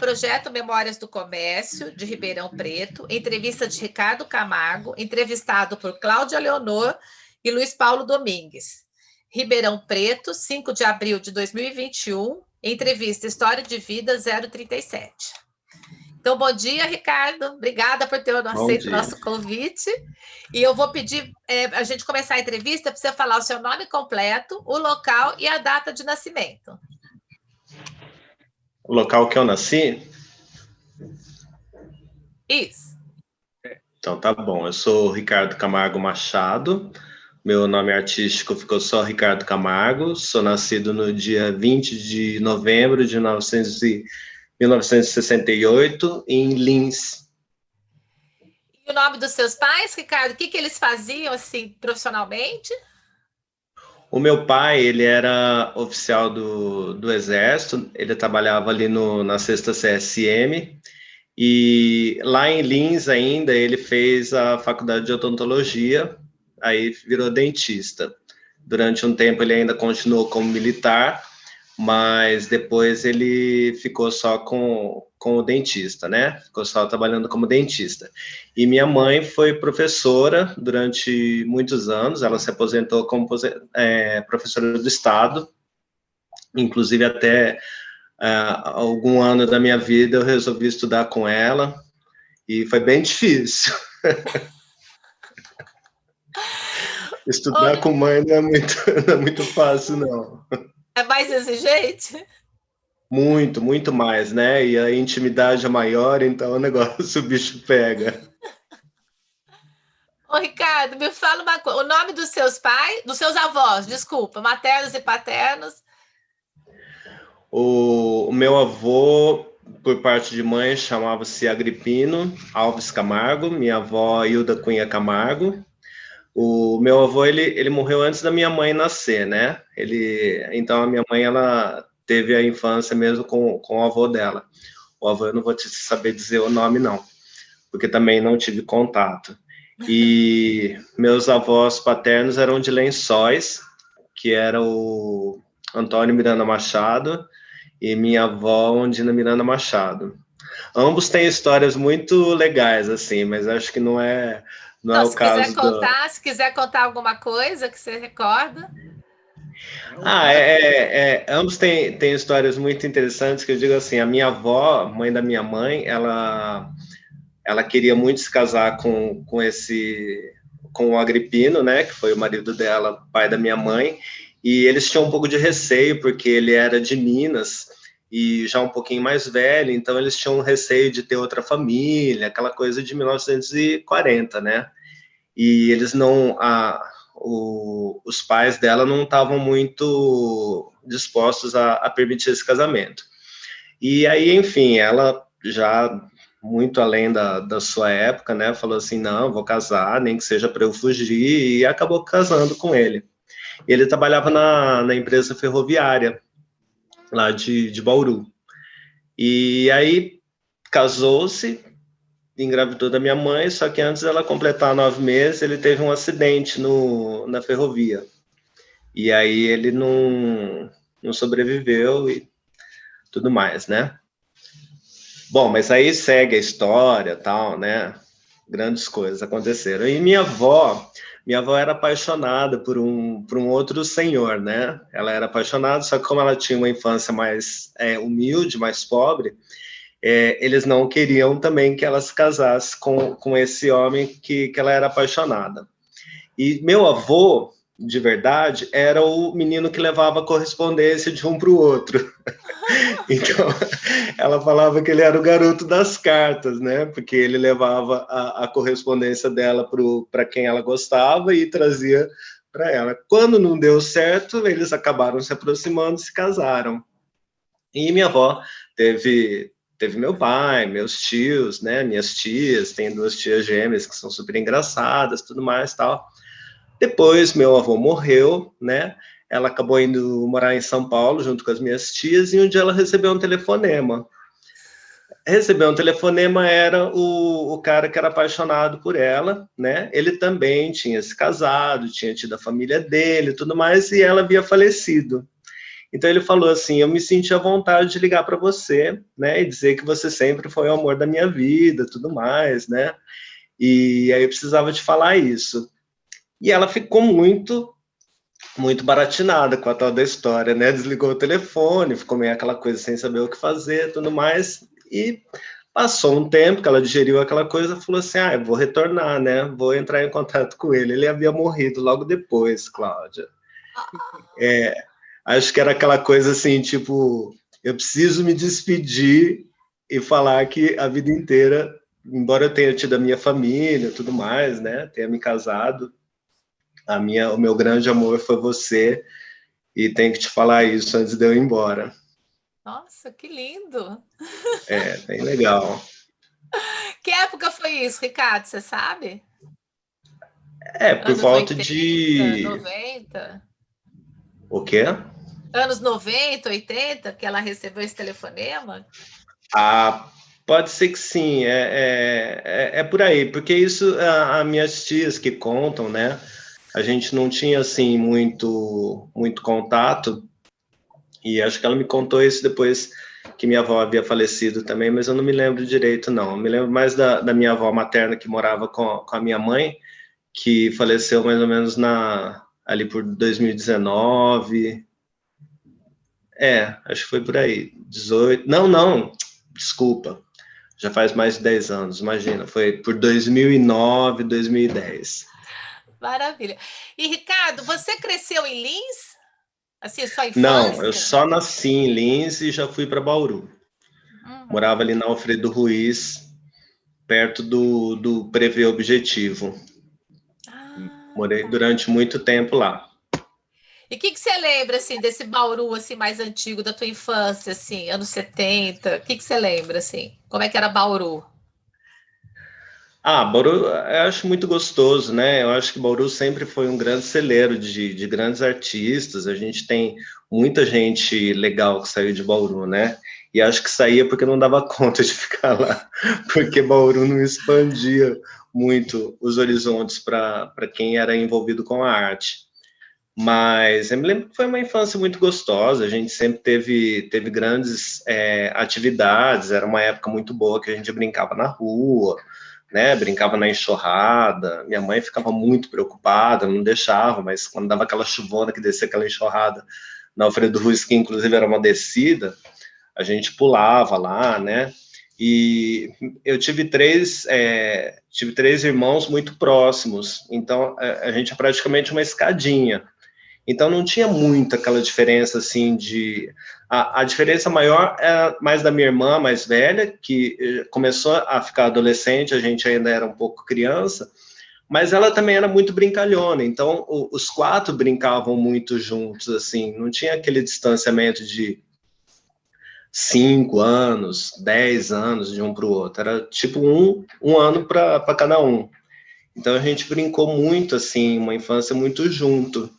Projeto Memórias do Comércio, de Ribeirão Preto, entrevista de Ricardo Camargo, entrevistado por Cláudia Leonor e Luiz Paulo Domingues. Ribeirão Preto, 5 de abril de 2021, entrevista História de Vida 037. Então, bom dia, Ricardo. Obrigada por ter aceito o nosso convite. E eu vou pedir a gente começar a entrevista para você falar o seu nome completo, o local e a data de nascimento. O local que eu nasci? Isso. Então, tá bom. Eu sou Ricardo Camargo Machado. Meu nome artístico ficou só Ricardo Camargo. Sou nascido no dia 20 de novembro de 1968, em Lins. E o nome dos seus pais, Ricardo? O que eles faziam, assim, profissionalmente? O meu pai, ele era oficial do Exército, ele trabalhava ali na 6ª CSM, e lá em Lins ainda, ele fez a faculdade de odontologia, aí virou dentista. Durante um tempo ele ainda continuou como militar, mas depois ele ficou só com o dentista, né? Ficou só trabalhando como dentista. E minha mãe foi professora durante muitos anos, ela se aposentou como professora do Estado, inclusive até algum ano da minha vida eu resolvi estudar com ela, e foi bem difícil. Estudar com mãe não é muito fácil, não. É mais exigente? Muito, muito mais, né? E a intimidade é maior, então o negócio, o bicho pega. Ô, Ricardo, me fala uma coisa. O nome dos seus pais, dos seus avós, desculpa, maternos e paternos? O meu avô, por parte de mãe, chamava-se Agripino Alves Camargo, minha avó Hilda Cunha Camargo. O meu avô, ele morreu antes da minha mãe nascer, né? Então, a minha mãe, ela teve a infância mesmo com o avô dela. O avô, eu não vou saber dizer o nome, não, porque também não tive contato. E meus avós paternos eram de Lençóis, que era o Antônio Miranda Machado, e minha avó, Ondina Miranda Machado. Ambos têm histórias muito legais, assim, mas acho que não é o caso se quiser contar alguma coisa que você recorda. Ambos têm histórias muito interessantes, que eu digo assim, a minha avó, mãe da minha mãe, ela queria muito se casar com o Agripino, né, que foi o marido dela, pai da minha mãe, e eles tinham um pouco de receio, porque ele era de Minas, e já um pouquinho mais velho, então eles tinham receio de ter outra família, aquela coisa de 1940, né, e eles não... os pais dela não estavam muito dispostos a permitir esse casamento. E aí, enfim, ela já muito além da sua época, né, falou assim, não, vou casar, nem que seja para eu fugir, e acabou casando com ele. Ele trabalhava na empresa ferroviária, lá de Bauru. E aí, casou-se, engravidou da minha mãe, só que antes dela completar 9 meses, ele teve um acidente na ferrovia. E aí ele não sobreviveu e tudo mais, né? Bom, mas aí segue a história, tal, né? Grandes coisas aconteceram. E minha avó era apaixonada por um outro senhor, né? Ela era apaixonada, só que como ela tinha uma infância mais humilde, mais pobre, eles não queriam também que ela se casasse com esse homem que ela era apaixonada. E meu avô, de verdade, era o menino que levava a correspondência de um para o outro. Então, ela falava que ele era o garoto das cartas, né? Porque ele levava a correspondência dela para quem ela gostava e trazia para ela. Quando não deu certo, eles acabaram se aproximando e se casaram. E minha avó teve meu pai, meus tios, né? Minhas tias, tem 2 tias gêmeas que são super engraçadas, tudo mais, tal. Depois, meu avô morreu, né? Ela acabou indo morar em São Paulo junto com as minhas tias e um dia ela recebeu um telefonema. Recebeu um telefonema, era o cara que era apaixonado por ela, né? Ele também tinha se casado, tinha tido a família dele e tudo mais, e ela havia falecido. Então ele falou assim, eu me senti à vontade de ligar para você, né, e dizer que você sempre foi o amor da minha vida, tudo mais, né, e aí eu precisava te falar isso. E ela ficou muito baratinada com a tal da história, né, desligou o telefone, ficou meio aquela coisa sem saber o que fazer, tudo mais, e passou um tempo que ela digeriu aquela coisa, falou assim, eu vou retornar, né, vou entrar em contato com ele. Ele havia morrido logo depois, Cláudia. Acho que era aquela coisa assim, tipo, eu preciso me despedir e falar que a vida inteira, embora eu tenha tido a minha família, tudo mais, né, tenha me casado, o meu grande amor foi você, e tenho que te falar isso antes de eu ir embora. Nossa, que lindo! Bem legal. Que época foi isso, Ricardo, você sabe? Por Anos volta 80, de... 90? O quê? Anos 90, 80, que ela recebeu esse telefonema? Pode ser que sim, é por aí, porque isso, as minhas tias que contam, né, a gente não tinha, assim, muito contato, e acho que ela me contou isso depois que minha avó havia falecido também, mas eu não me lembro direito, não. Eu me lembro mais da minha avó materna, que morava com a minha mãe, que faleceu mais ou menos ali por 2019. Acho que foi por aí. 18. Não, desculpa. Já faz mais de 10 anos, imagina. Foi por 2009, 2010. Maravilha. E, Ricardo, você cresceu em Lins? Assim, sua Não, eu infância? só nasci em Lins e já fui para Bauru. Morava ali na Alfredo Ruiz, perto do Prevê Objetivo. Morei Tá. durante muito tempo lá. E o que você lembra, assim, desse Bauru, assim, mais antigo, da tua infância, assim, anos 70? O que você lembra, assim? Como é que era Bauru? Bauru eu acho muito gostoso, né? Eu acho que Bauru sempre foi um grande celeiro de grandes artistas. A gente tem muita gente legal que saiu de Bauru, né? E acho que saía porque não dava conta de ficar lá, porque Bauru não expandia muito os horizontes para quem era envolvido com a arte. Mas eu me lembro que foi uma infância muito gostosa, a gente sempre teve grandes atividades, era uma época muito boa que a gente brincava na rua, né? Brincava na enxurrada. Minha mãe ficava muito preocupada, não deixava, mas quando dava aquela chuvona que descia aquela enxurrada na Alfredo Ruiz, que inclusive era uma descida, a gente pulava lá, né? E eu tive três irmãos muito próximos, então a gente é praticamente uma escadinha. Então não tinha muito aquela diferença assim de. A diferença maior é mais da minha irmã mais velha, que começou a ficar adolescente, a gente ainda era um pouco criança, mas ela também era muito brincalhona, então os quatro brincavam muito juntos, assim, não tinha aquele distanciamento de 5 anos, 10 anos de um para o outro, era tipo um ano para cada um. Então a gente brincou muito, assim, uma infância muito junto.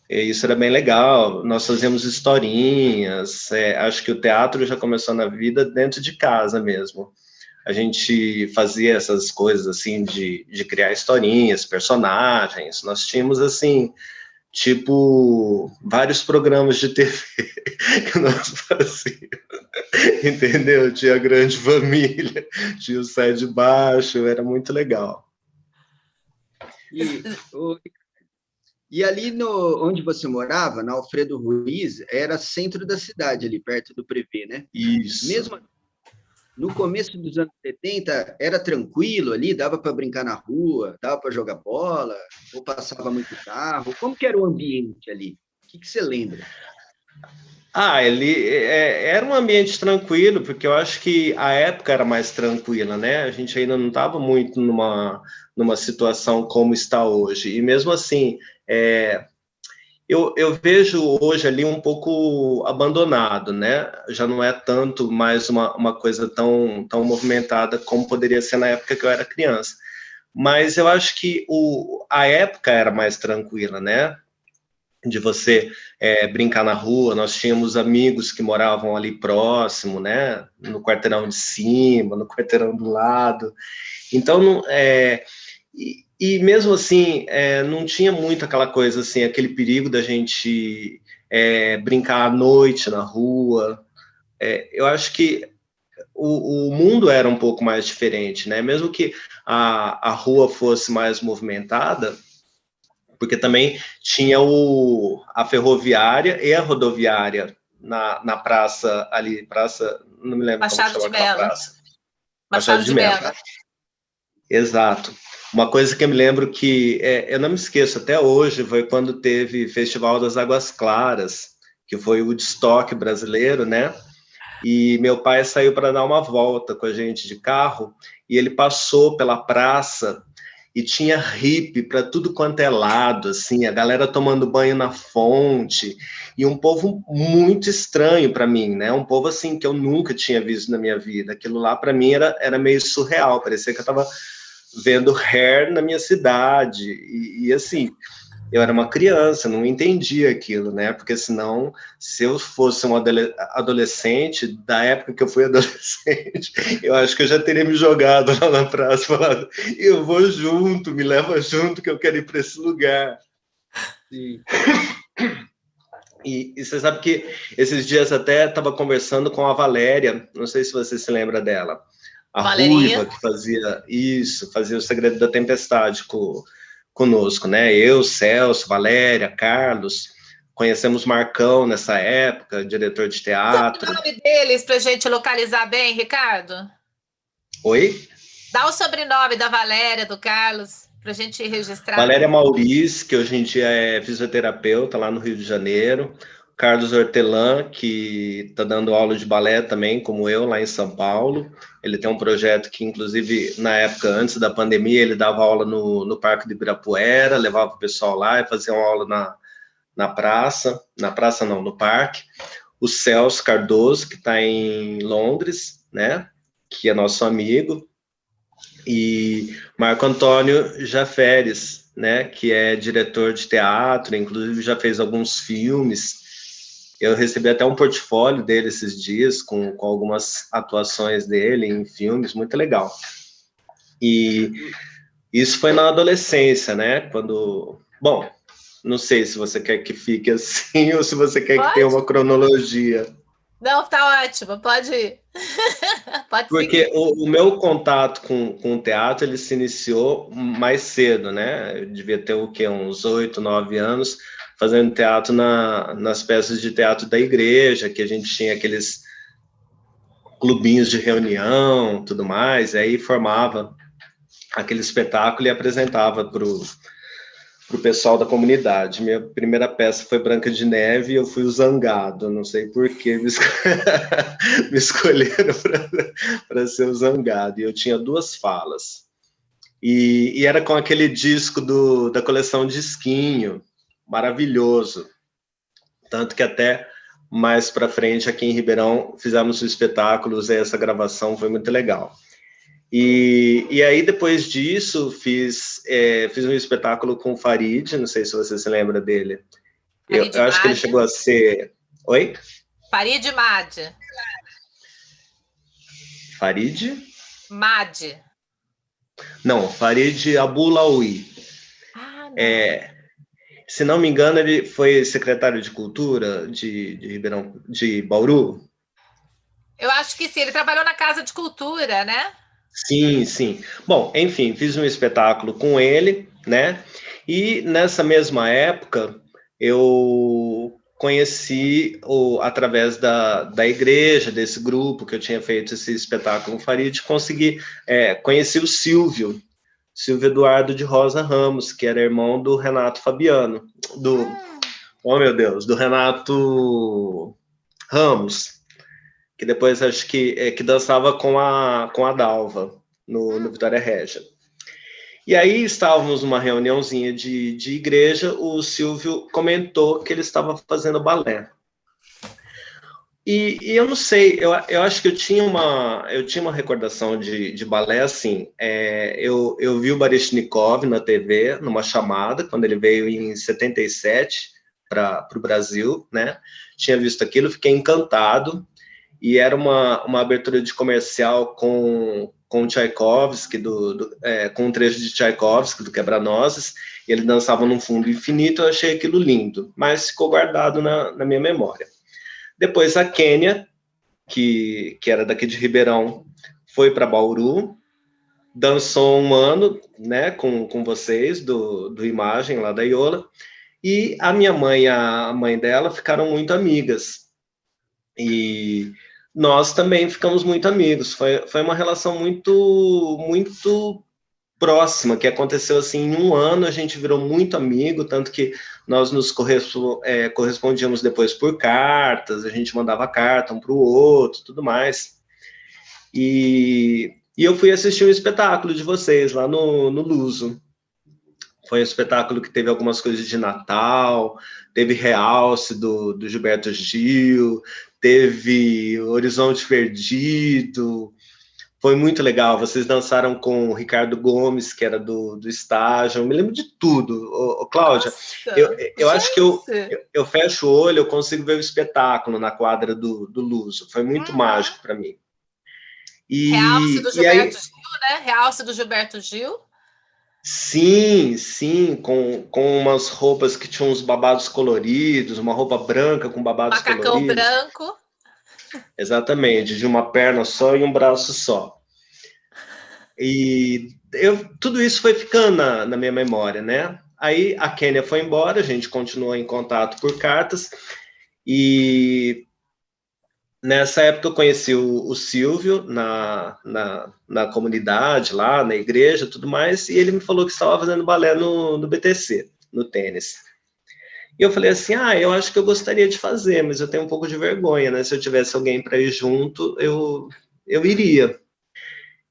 E isso era bem legal. Nós fazíamos historinhas. Acho que o teatro já começou na vida dentro de casa mesmo. A gente fazia essas coisas assim de criar historinhas, personagens. Nós tínhamos assim, tipo, vários programas de TV que nós fazíamos. Entendeu? Tinha a Grande Família, tinha o Sai de Baixo, era muito legal. E ali onde você morava, na Alfredo Ruiz, era centro da cidade, ali perto do Prevê, né? Isso. Mesmo no começo dos anos 70, era tranquilo ali, dava para brincar na rua, dava para jogar bola, ou passava muito carro? Como que era o ambiente ali? O que você lembra? Ele era um ambiente tranquilo, porque eu acho que a época era mais tranquila, né? A gente ainda não estava muito numa situação como está hoje. E mesmo assim, eu vejo hoje ali um pouco abandonado, né? Já não é tanto mais uma coisa tão movimentada como poderia ser na época que eu era criança. Mas eu acho que a época era mais tranquila, né? De você brincar na rua. Nós tínhamos amigos que moravam ali próximo, né? No quarteirão de cima, no quarteirão do lado. Então, e mesmo assim, não tinha muito aquela coisa assim, aquele perigo da gente brincar à noite na rua. Eu acho que o mundo era um pouco mais diferente, né? Mesmo que a rua fosse mais movimentada, porque também tinha a ferroviária e a rodoviária na praça ali, não me lembro como Machado chama de aquela Mello. praça. Machado de Mello. Exato. Uma coisa que eu me lembro que eu não me esqueço até hoje foi quando teve Festival das Águas Claras, que foi o Woodstock brasileiro, né? E meu pai saiu para dar uma volta com a gente de carro e ele passou pela praça e tinha hippie para tudo quanto é lado, assim, a galera tomando banho na fonte, e um povo muito estranho para mim, né? Um povo assim que eu nunca tinha visto na minha vida. Aquilo lá para mim era meio surreal, parecia que eu estava vendo Hair na minha cidade, e assim, eu era uma criança, não entendia aquilo, né? Porque senão, se eu fosse um adolescente, da época que eu fui adolescente, eu acho que eu já teria me jogado lá na praça, falado, eu vou junto, me leva junto, que eu quero ir para esse lugar. Sim. E você sabe que esses dias até estava conversando com a Valéria, não sei se você se lembra dela, a Valerinha. ruiva que fazia isso, fazia o Segredo da Tempestade conosco, né? Eu, Celso, Valéria, Carlos, conhecemos Marcão nessa época, diretor de teatro. Dá o nome deles para a gente localizar bem, Ricardo? Oi? Dá o sobrenome da Valéria, do Carlos, para a gente registrar. Valéria Mauriz, que hoje em dia é fisioterapeuta lá no Rio de Janeiro. Carlos Hortelã, que está dando aula de balé também, como eu, lá em São Paulo. Ele tem um projeto que, inclusive, na época, antes da pandemia, ele dava aula no Parque de Ibirapuera, levava o pessoal lá e fazia uma aula na praça não, no parque. O Celso Cardoso, que está em Londres, né, que é nosso amigo. E Marco Antônio Jaferes, né, que é diretor de teatro, inclusive já fez alguns filmes. Eu recebi até um portfólio dele esses dias, com algumas atuações dele em filmes, muito legal. E isso foi na adolescência, né, quando... Bom, não sei se você quer que fique assim ou se você quer que tenha uma cronologia. Não, tá ótimo, pode ir. Pode Porque seguir. o meu contato com o teatro, ele se iniciou mais cedo, né? Eu devia ter o quê? Uns 8, 9 anos, fazendo teatro nas peças de teatro da igreja, que a gente tinha aqueles clubinhos de reunião, tudo mais, e aí formava aquele espetáculo e apresentava para o pessoal da comunidade. Minha primeira peça foi Branca de Neve e eu fui o Zangado, não sei por que me escolheram para ser o Zangado, e eu tinha 2 falas. E era com aquele disco da coleção Disquinho, maravilhoso. Tanto que até mais para frente, aqui em Ribeirão, fizemos o espetáculo, usei essa gravação, foi muito legal. E aí, depois disso, fiz um espetáculo com o Farid, não sei se você se lembra dele. Eu acho que ele chegou a ser... Oi? Farid Mad. Farid? Mad. Não, Farid Abulaoui. Ah, não. Se não me engano, ele foi secretário de Cultura de Ribeirão, de Bauru. Eu acho que sim, ele trabalhou na Casa de Cultura, né? Sim, sim. Bom, enfim, fiz um espetáculo com ele, né? E nessa mesma época, eu conheci, através da igreja, desse grupo que eu tinha feito esse espetáculo com o Farid, conheci o Silvio Eduardo de Rosa Ramos, que era irmão do Renato Fabiano, oh meu Deus, do Renato Ramos, que depois acho que dançava com a Dalva, no Vitória Regia. E aí estávamos numa reuniãozinha de igreja, o Silvio comentou que ele estava fazendo balé. E eu não sei, eu acho que eu tinha uma recordação de balé, assim, eu vi o Baryshnikov na TV, numa chamada, quando ele veio em 77 para o Brasil, né? Tinha visto aquilo, fiquei encantado, e era uma abertura de comercial com Tchaikovsky, com um trecho de Tchaikovsky, do Quebra-Nozes, e ele dançava num fundo infinito, eu achei aquilo lindo, mas ficou guardado na minha memória. Depois a Kênia, que era daqui de Ribeirão, foi para Bauru, dançou um ano, né, com vocês, do Imagem, lá da Iola, e a minha mãe e a mãe dela ficaram muito amigas. E nós também ficamos muito amigos. Foi uma relação muito próxima, que aconteceu assim, em um ano a gente virou muito amigo, tanto que nós nos correspondíamos depois por cartas, a gente mandava carta um para o outro, tudo mais. E eu fui assistir um espetáculo de vocês lá no Luso. Foi um espetáculo que teve algumas coisas de Natal, teve realce do Gilberto Gil, teve Horizonte Perdido. Foi muito legal. Vocês dançaram com o Ricardo Gomes, que era do estágio. Eu me lembro de tudo. Cláudia, eu acho que eu fecho o olho, eu consigo ver o espetáculo na quadra do Luso. Foi muito mágico para mim. Realce do Gilberto Gil, né? Realce do Gilberto Gil. Sim, com umas roupas que tinham uns babados coloridos, uma roupa branca com babados macacão coloridos. Macacão branco. Exatamente, de uma perna só e um braço só. E tudo isso foi ficando na minha memória, né? Aí a Kênia foi embora, a gente continuou em contato por cartas, e nessa época eu conheci o Silvio na comunidade, lá na igreja, tudo mais, e ele me falou que estava fazendo balé no BTC, no tênis. E eu falei assim, eu acho que eu gostaria de fazer, mas eu tenho um pouco de vergonha, né? Se eu tivesse alguém para ir junto, eu iria.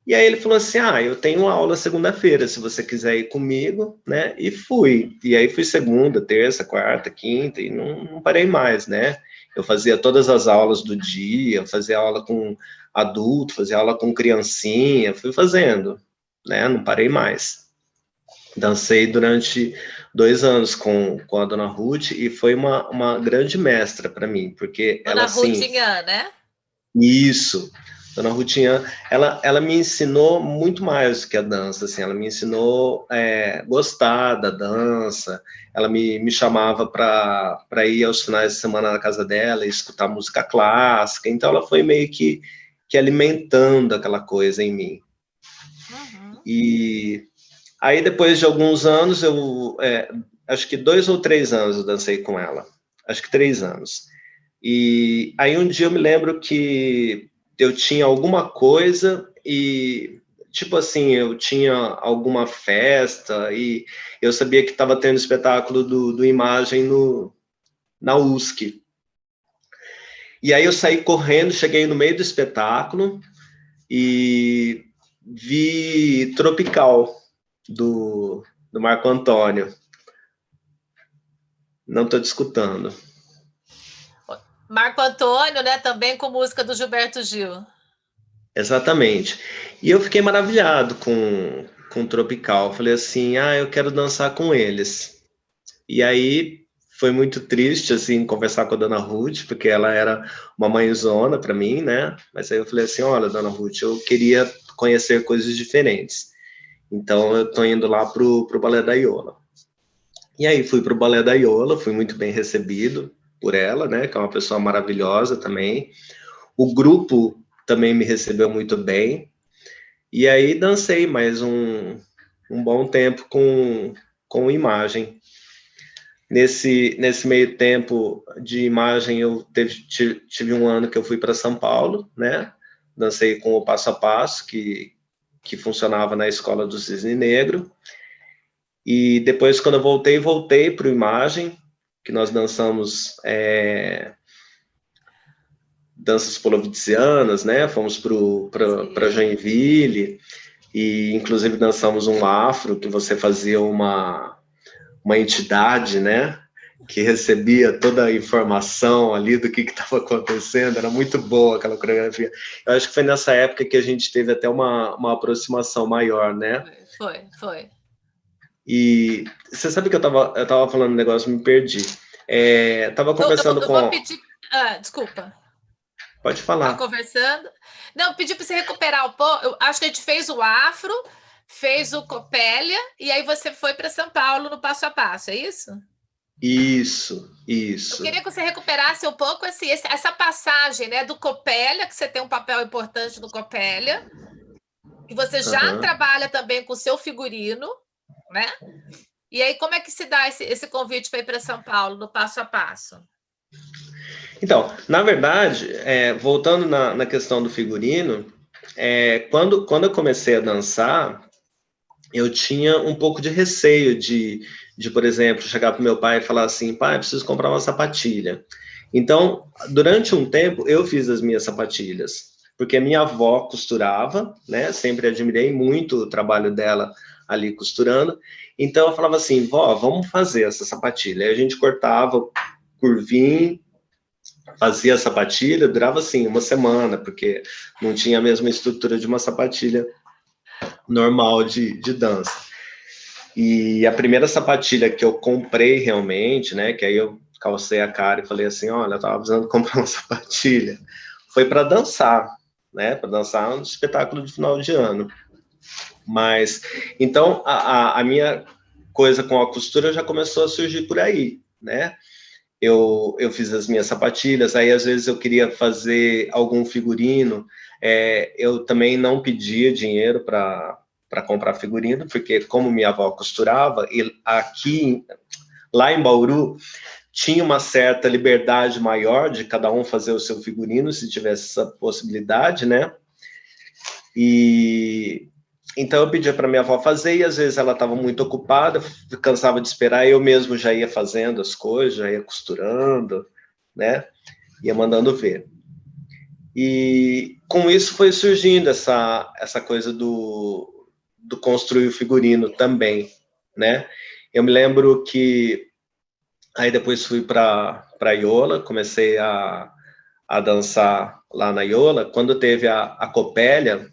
E aí ele falou assim, eu tenho aula segunda-feira, se você quiser ir comigo, né? E fui. E aí fui segunda, terça, quarta, quinta, e não parei mais, né? Eu fazia todas as aulas do dia, fazia aula com adulto, fazia aula com criancinha, fui fazendo, né? Não parei mais. Dancei durante 2 anos com a Dona Ruth, e foi uma grande mestra para mim, porque Dona ela, assim... Rutinha, né? Isso. Dona Rutinha, ela me ensinou muito mais do que a dança, assim, ela me ensinou gostar da dança, ela me chamava para ir aos finais de semana na casa dela e escutar música clássica, então ela foi meio que alimentando aquela coisa em mim. Uhum. E aí depois de alguns anos, acho que 2 ou 3 anos eu dancei com ela, acho que 3 anos. E aí um dia eu me lembro que eu tinha alguma coisa e, tipo assim, eu tinha alguma festa e eu sabia que estava tendo espetáculo do Imagem na USC. E aí eu saí correndo, cheguei no meio do espetáculo e vi Tropical, do Marco Antônio. Não estou te escutando. Marco Antônio, né? Também com música do Gilberto Gil. Exatamente. E eu fiquei maravilhado com Tropical. Falei assim, eu quero dançar com eles. E aí foi muito triste, assim, conversar com a Dona Ruth, porque ela era uma mãezona para mim, né? Mas aí eu falei assim, olha, Dona Ruth, eu queria conhecer coisas diferentes. Então eu tô indo lá pro Balé da Iola. E aí fui pro Balé da Iola, fui muito bem recebido por ela, né? Que é uma pessoa maravilhosa também. O grupo também me recebeu muito bem. E aí dancei mais um bom tempo com Imagem. Nesse meio tempo de Imagem, eu tive um ano que eu fui para São Paulo, né? Dancei com o Passo a Passo, que funcionava na Escola do Cisne Negro. E depois, quando eu voltei para o Imagem, que nós dançamos danças polovizianas, né? Fomos para Joinville, e inclusive dançamos um afro, que você fazia uma entidade, né? Que recebia toda a informação ali do que estava acontecendo. Era muito boa aquela coreografia. Eu acho que foi nessa época que a gente teve até uma aproximação maior, né? Foi. E você sabe que eu tava falando um negócio, me perdi. Tava conversando com... Eu vou pedir... desculpa. Pode falar. Tava conversando. Não, pedi para você recuperar um pouco. Eu acho que a gente fez o afro, fez o Copélia, e aí você foi para São Paulo no Passo a Passo, é isso? Isso. Eu queria que você recuperasse um pouco essa passagem, né, do Copélia, que você tem um papel importante no Copélia, que você já trabalha também com o seu figurino, né? E aí, como é que se dá esse convite para ir para São Paulo, no Passo a Passo? Então, na verdade, voltando na questão do figurino, quando eu comecei a dançar, eu tinha um pouco de receio de por exemplo, chegar para o meu pai e falar assim, pai, preciso comprar uma sapatilha. Então, durante um tempo, eu fiz as minhas sapatilhas, porque a minha avó costurava, né? Sempre admirei muito o trabalho dela ali costurando. Então, eu falava assim, vó, vamos fazer essa sapatilha. Aí a gente cortava curvinho, fazia a sapatilha, durava assim uma semana, porque não tinha a mesma estrutura de uma sapatilha normal de dança. E a primeira sapatilha que eu comprei realmente, né, que aí eu calcei a cara e falei assim, olha, eu tava precisando comprar uma sapatilha, foi para dançar, né, para dançar um espetáculo de final de ano. Mas, então, a minha coisa com a costura já começou a surgir por aí, né, eu fiz as minhas sapatilhas, aí às vezes eu queria fazer algum figurino, eu também não pedia dinheiro para comprar figurino, porque como minha avó costurava, e lá em Bauru, tinha uma certa liberdade maior de cada um fazer o seu figurino, se tivesse essa possibilidade, né? E então eu pedia para minha avó fazer, e às vezes ela estava muito ocupada, cansava de esperar, eu mesmo já ia fazendo as coisas, já ia costurando, né? Ia mandando ver. E com isso foi surgindo essa coisa do construir o figurino também, né? Eu me lembro que aí depois fui para Iola, comecei a dançar lá na Iola. Quando teve a Copélia,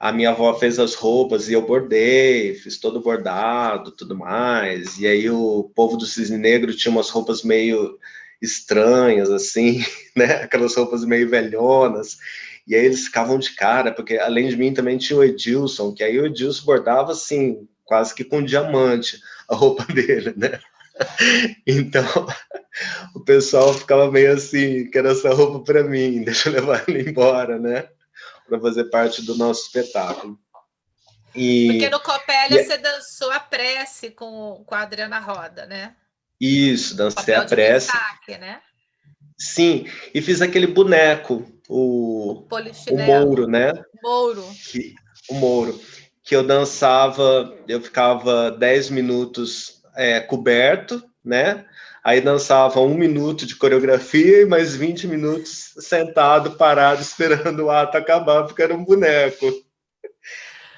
a minha avó fez as roupas e eu bordei, fiz todo bordado, tudo mais. E aí o povo do Cisne Negro tinha umas roupas meio estranhas, assim, né? Aquelas roupas meio velhonas. E aí eles ficavam de cara, porque além de mim também tinha o Edilson, que aí o Edilson bordava assim, quase que com diamante a roupa dele, né? Então o pessoal ficava meio assim, quero essa roupa para mim, deixa eu levar ele embora, né? Para fazer parte do nosso espetáculo. Porque no Copélia você dançou a prece com a Adriana Roda, né? Isso, dancei a prece. Destaque, né? Sim, e fiz aquele boneco, o Mouro, né? Mouro. O Mouro, que eu dançava, eu ficava 10 minutos coberto, né? Aí dançava 1 minuto de coreografia e mais 20 minutos sentado, parado, esperando o ato acabar, porque era um boneco.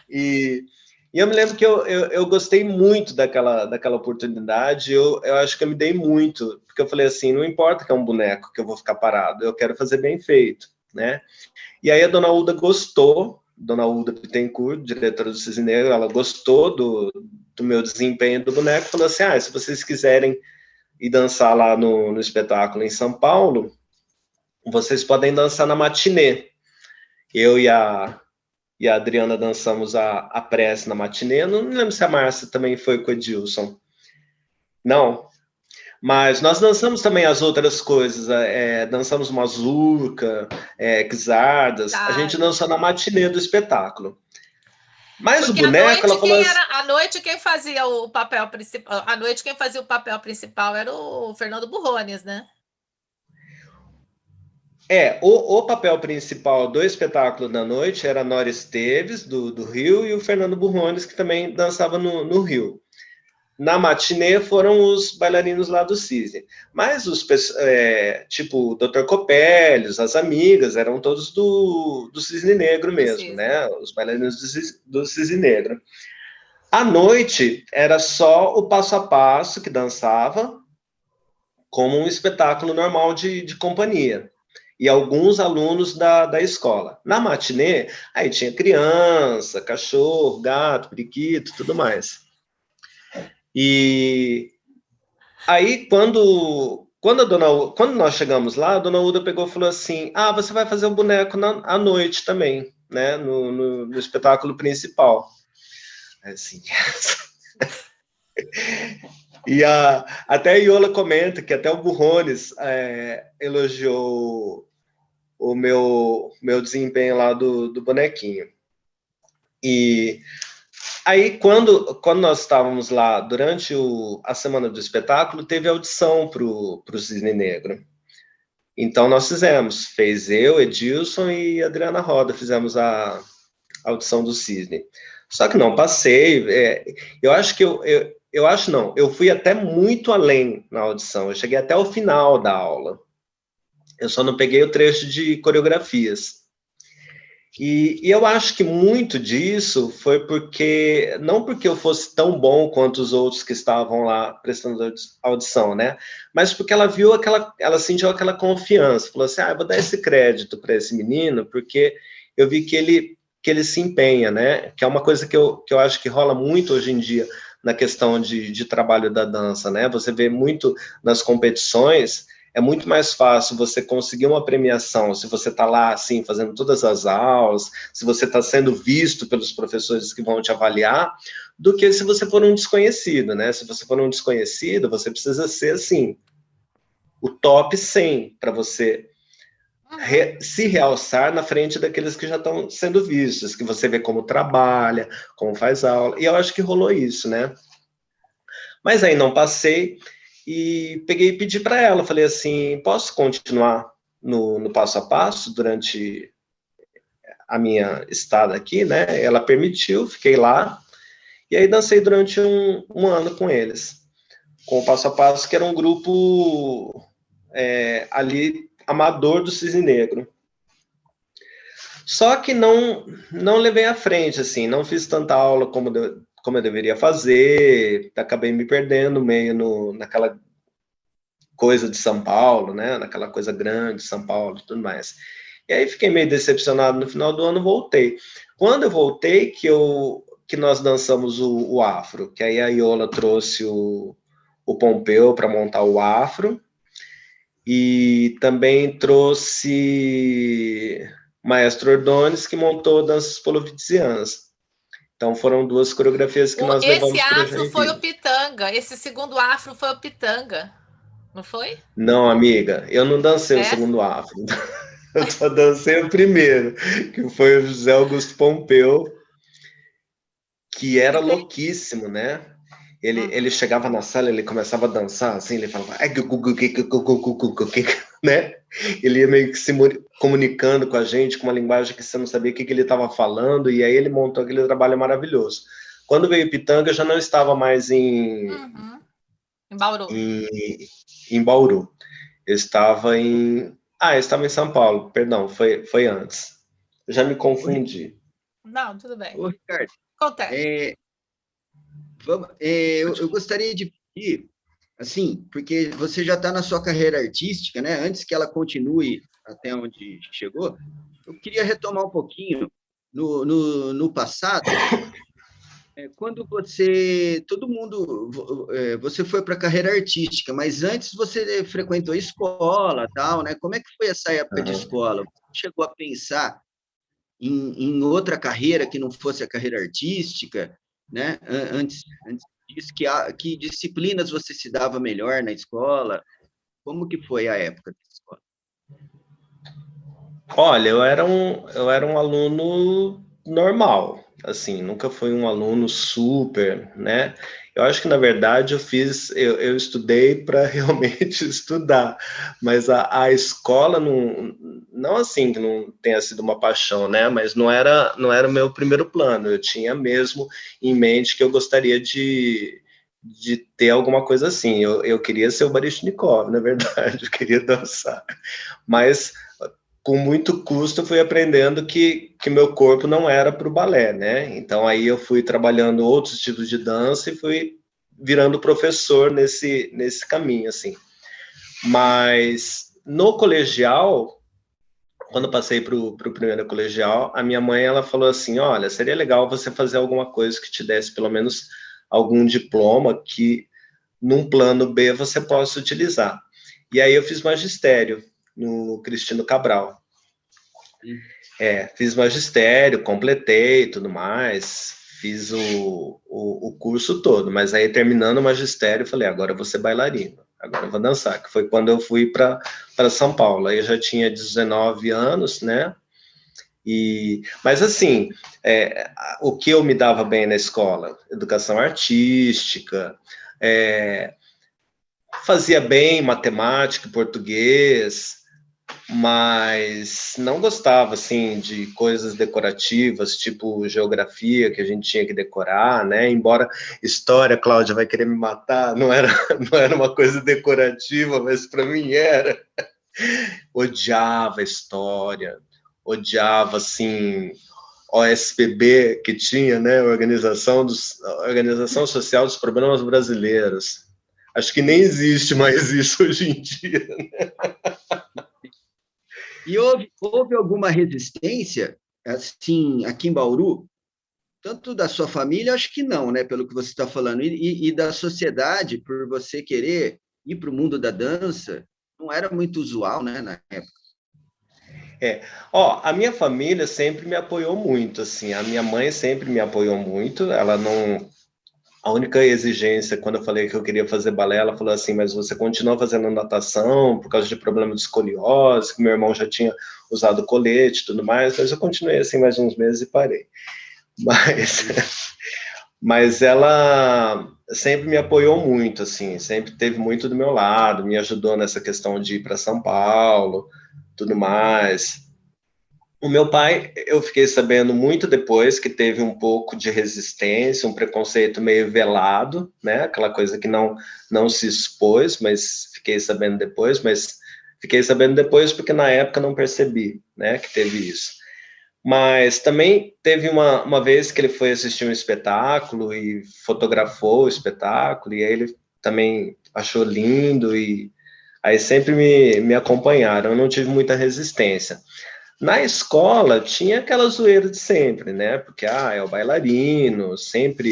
E eu me lembro que eu gostei muito daquela oportunidade, eu acho que eu me dei muito, porque eu falei assim, não importa que é um boneco que eu vou ficar parado, eu quero fazer bem feito, né? E aí a dona Uda gostou, dona Uda Bittencourt, diretora do Cisne Negro, ela gostou do meu desempenho do boneco, falou assim, se vocês quiserem ir dançar lá no espetáculo em São Paulo, vocês podem dançar na matinê. Eu e a Adriana dançamos a prece na matinê. Eu não me lembro se a Márcia também foi com o Edilson. Não. Mas nós dançamos também as outras coisas. Dançamos mazurca, guisardas. A gente dançou na matinê do espetáculo. Mas porque o boneco... À noite, quem fazia o papel principal... À noite, quem fazia o papel principal era o Fernando Burrones, né? O papel principal do espetáculo da noite era a Nora Esteves, do Rio, e o Fernando Burrones, que também dançava no Rio. Na matinê foram os bailarinos lá do Cisne. Mas tipo o Dr. Copélios, as amigas, eram todos do Cisne Negro mesmo, né? Os bailarinos do Cisne Negro. À noite, era só o Passo a Passo que dançava, como um espetáculo normal de companhia. E alguns alunos da escola. Na matinê, aí tinha criança, cachorro, gato, periquito, tudo mais. E aí, quando nós chegamos lá, a dona Uda pegou e falou assim, você vai fazer o boneco à noite também, né, no espetáculo principal. Assim. E até a Iola comenta que até o Burrones elogiou o meu desempenho lá do bonequinho. E aí, quando nós estávamos lá, durante a semana do espetáculo, teve audição para o Cisne Negro. Então, nós fez eu, Edilson e Adriana Roda, fizemos a audição do Cisne. Só que não passei. Eu acho que eu acho não, eu fui até muito além na audição, eu cheguei até o final da aula. Eu só não peguei o trecho de coreografias. E eu acho que muito disso foi porque, não porque eu fosse tão bom quanto os outros que estavam lá prestando audição, né? Mas porque ela ela sentiu aquela confiança, falou assim, eu vou dar esse crédito para esse menino, porque eu vi que ele se empenha, né? Que é uma coisa que eu acho que rola muito hoje em dia na questão de trabalho da dança, né? Você vê muito nas competições, é muito mais fácil você conseguir uma premiação se você está lá, assim, fazendo todas as aulas, se você está sendo visto pelos professores que vão te avaliar, do que se você for um desconhecido, né? Se você for um desconhecido, você precisa ser, assim, o top 100 para você se realçar na frente daqueles que já estão sendo vistos, que você vê como trabalha, como faz aula, e eu acho que rolou isso, né? Mas aí não passei, e peguei e pedi para ela, falei assim, posso continuar no passo a passo durante a minha estada aqui, né? Ela permitiu, fiquei lá, e aí dancei durante um ano com eles, com o passo a passo, que era um grupo ali amador do Cisne Negro. Só que não levei à frente, assim, não fiz tanta aula como eu deveria fazer, acabei me perdendo meio naquela coisa de São Paulo, né? Naquela coisa grande de São Paulo e tudo mais. E aí fiquei meio decepcionado no final do ano, voltei. Quando eu voltei, que nós dançamos o afro, que aí a Iola trouxe o Pompeu para montar o afro, e também trouxe Maestro Ordones, que montou danças polovizianas. Então foram duas coreografias que nós Esse levamos para afro foi o Joinville. Pitanga, esse segundo afro foi o Pitanga, não foi? Não, amiga, eu não dancei o segundo afro. Eu só dancei o primeiro, que foi o José Augusto Pompeu, que era louquíssimo, né? Ele chegava na sala, ele começava a dançar, assim, ele falava, né? Ele ia meio que se comunicando com a gente, com uma linguagem que você não sabia o que ele estava falando, e aí ele montou aquele trabalho maravilhoso. Quando veio Pitanga, eu já não estava mais em Bauru. Em Bauru. Eu estava eu estava em São Paulo, perdão, foi antes. Eu já me confundi. Não, tudo bem. Ô, Ricardo, Acontece. eu gostaria de pedir, assim, porque você já está na sua carreira artística, né? Antes que ela continue até onde chegou, eu queria retomar um pouquinho no passado, quando você foi para a carreira artística, mas antes você frequentou escola, tal, né? Como é que foi essa época de escola? Você chegou a pensar em outra carreira que não fosse a carreira artística, né? Antes disso, que disciplinas você se dava melhor na escola? Como que foi a época da escola? Olha, eu era um aluno normal, assim, nunca fui um aluno super, né? Eu acho que, na verdade, eu estudei para realmente estudar, mas a escola não assim, que não tenha sido uma paixão, né? Mas não era o meu primeiro plano, eu tinha mesmo em mente que eu gostaria de ter alguma coisa assim, eu queria ser o Baryshnikov, na verdade, eu queria dançar, mas com muito custo, eu fui aprendendo que meu corpo não era para o balé, né? Então, aí eu fui trabalhando outros tipos de dança e fui virando professor nesse caminho, assim. Mas no colegial, quando eu passei para o primeiro colegial, a minha mãe ela falou assim, olha, seria legal você fazer alguma coisa que te desse pelo menos algum diploma que num plano B você possa utilizar. E aí eu fiz magistério no Cristino Cabral. Fiz magistério, completei tudo mais, fiz o curso todo, mas aí terminando o magistério, eu falei, agora eu vou ser bailarino, agora eu vou dançar, que foi quando eu fui para São Paulo. Aí eu já tinha 19 anos, né? Mas assim, o que eu me dava bem na escola? Educação artística, fazia bem matemática, português, mas não gostava, assim, de coisas decorativas, tipo geografia, que a gente tinha que decorar, né? Embora história, Cláudia vai querer me matar, não era uma coisa decorativa, mas para mim era. Odiava história, odiava, assim, OSPB, que tinha, né? Organização Social dos Problemas Brasileiros. Acho que nem existe mais isso hoje em dia. E houve alguma resistência, assim, aqui em Bauru, tanto da sua família, acho que não, né, pelo que você está falando, e da sociedade, por você querer ir para o mundo da dança, não era muito usual, né, na época. A minha família sempre me apoiou muito, assim, a minha mãe sempre me apoiou muito, ela não... A única exigência, quando eu falei que eu queria fazer balé, ela falou assim, mas você continua fazendo natação por causa de problema de escoliose, que meu irmão já tinha usado colete e tudo mais, mas eu continuei assim mais uns meses e parei. Mas ela sempre me apoiou muito, assim, sempre teve muito do meu lado, me ajudou nessa questão de ir para São Paulo, tudo mais. O meu pai, eu fiquei sabendo muito depois que teve um pouco de resistência, um preconceito meio velado, né? Aquela coisa que não se expôs, mas fiquei sabendo depois, porque na época não percebi, né, que teve isso. Mas também teve uma vez que ele foi assistir um espetáculo e fotografou o espetáculo, e aí ele também achou lindo, e aí sempre me acompanharam, eu não tive muita resistência. Na escola tinha aquela zoeira de sempre, né? Porque é o bailarino, sempre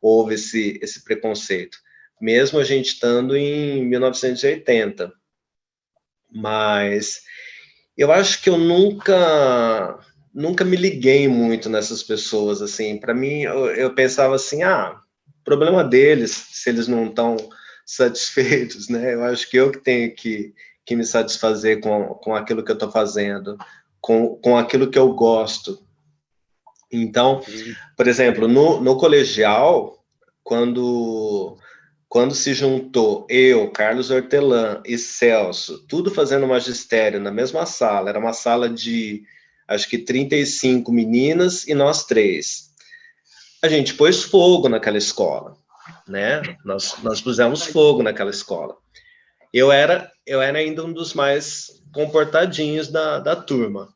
houve esse preconceito, mesmo a gente estando em 1980. Mas eu acho que eu nunca me liguei muito nessas pessoas, assim. Para mim, eu pensava assim, problema deles, se eles não estão satisfeitos, né? Eu acho que eu que tenho que me satisfazer com aquilo que eu estou fazendo, com aquilo que eu gosto. Então, por exemplo, no colegial, quando se juntou eu, Carlos Hortelã e Celso, tudo fazendo magistério na mesma sala, era uma sala de, acho que 35 meninas e nós três. A gente pôs fogo naquela escola, né? Nós pusemos fogo naquela escola. Eu era ainda um dos mais comportadinhos da turma,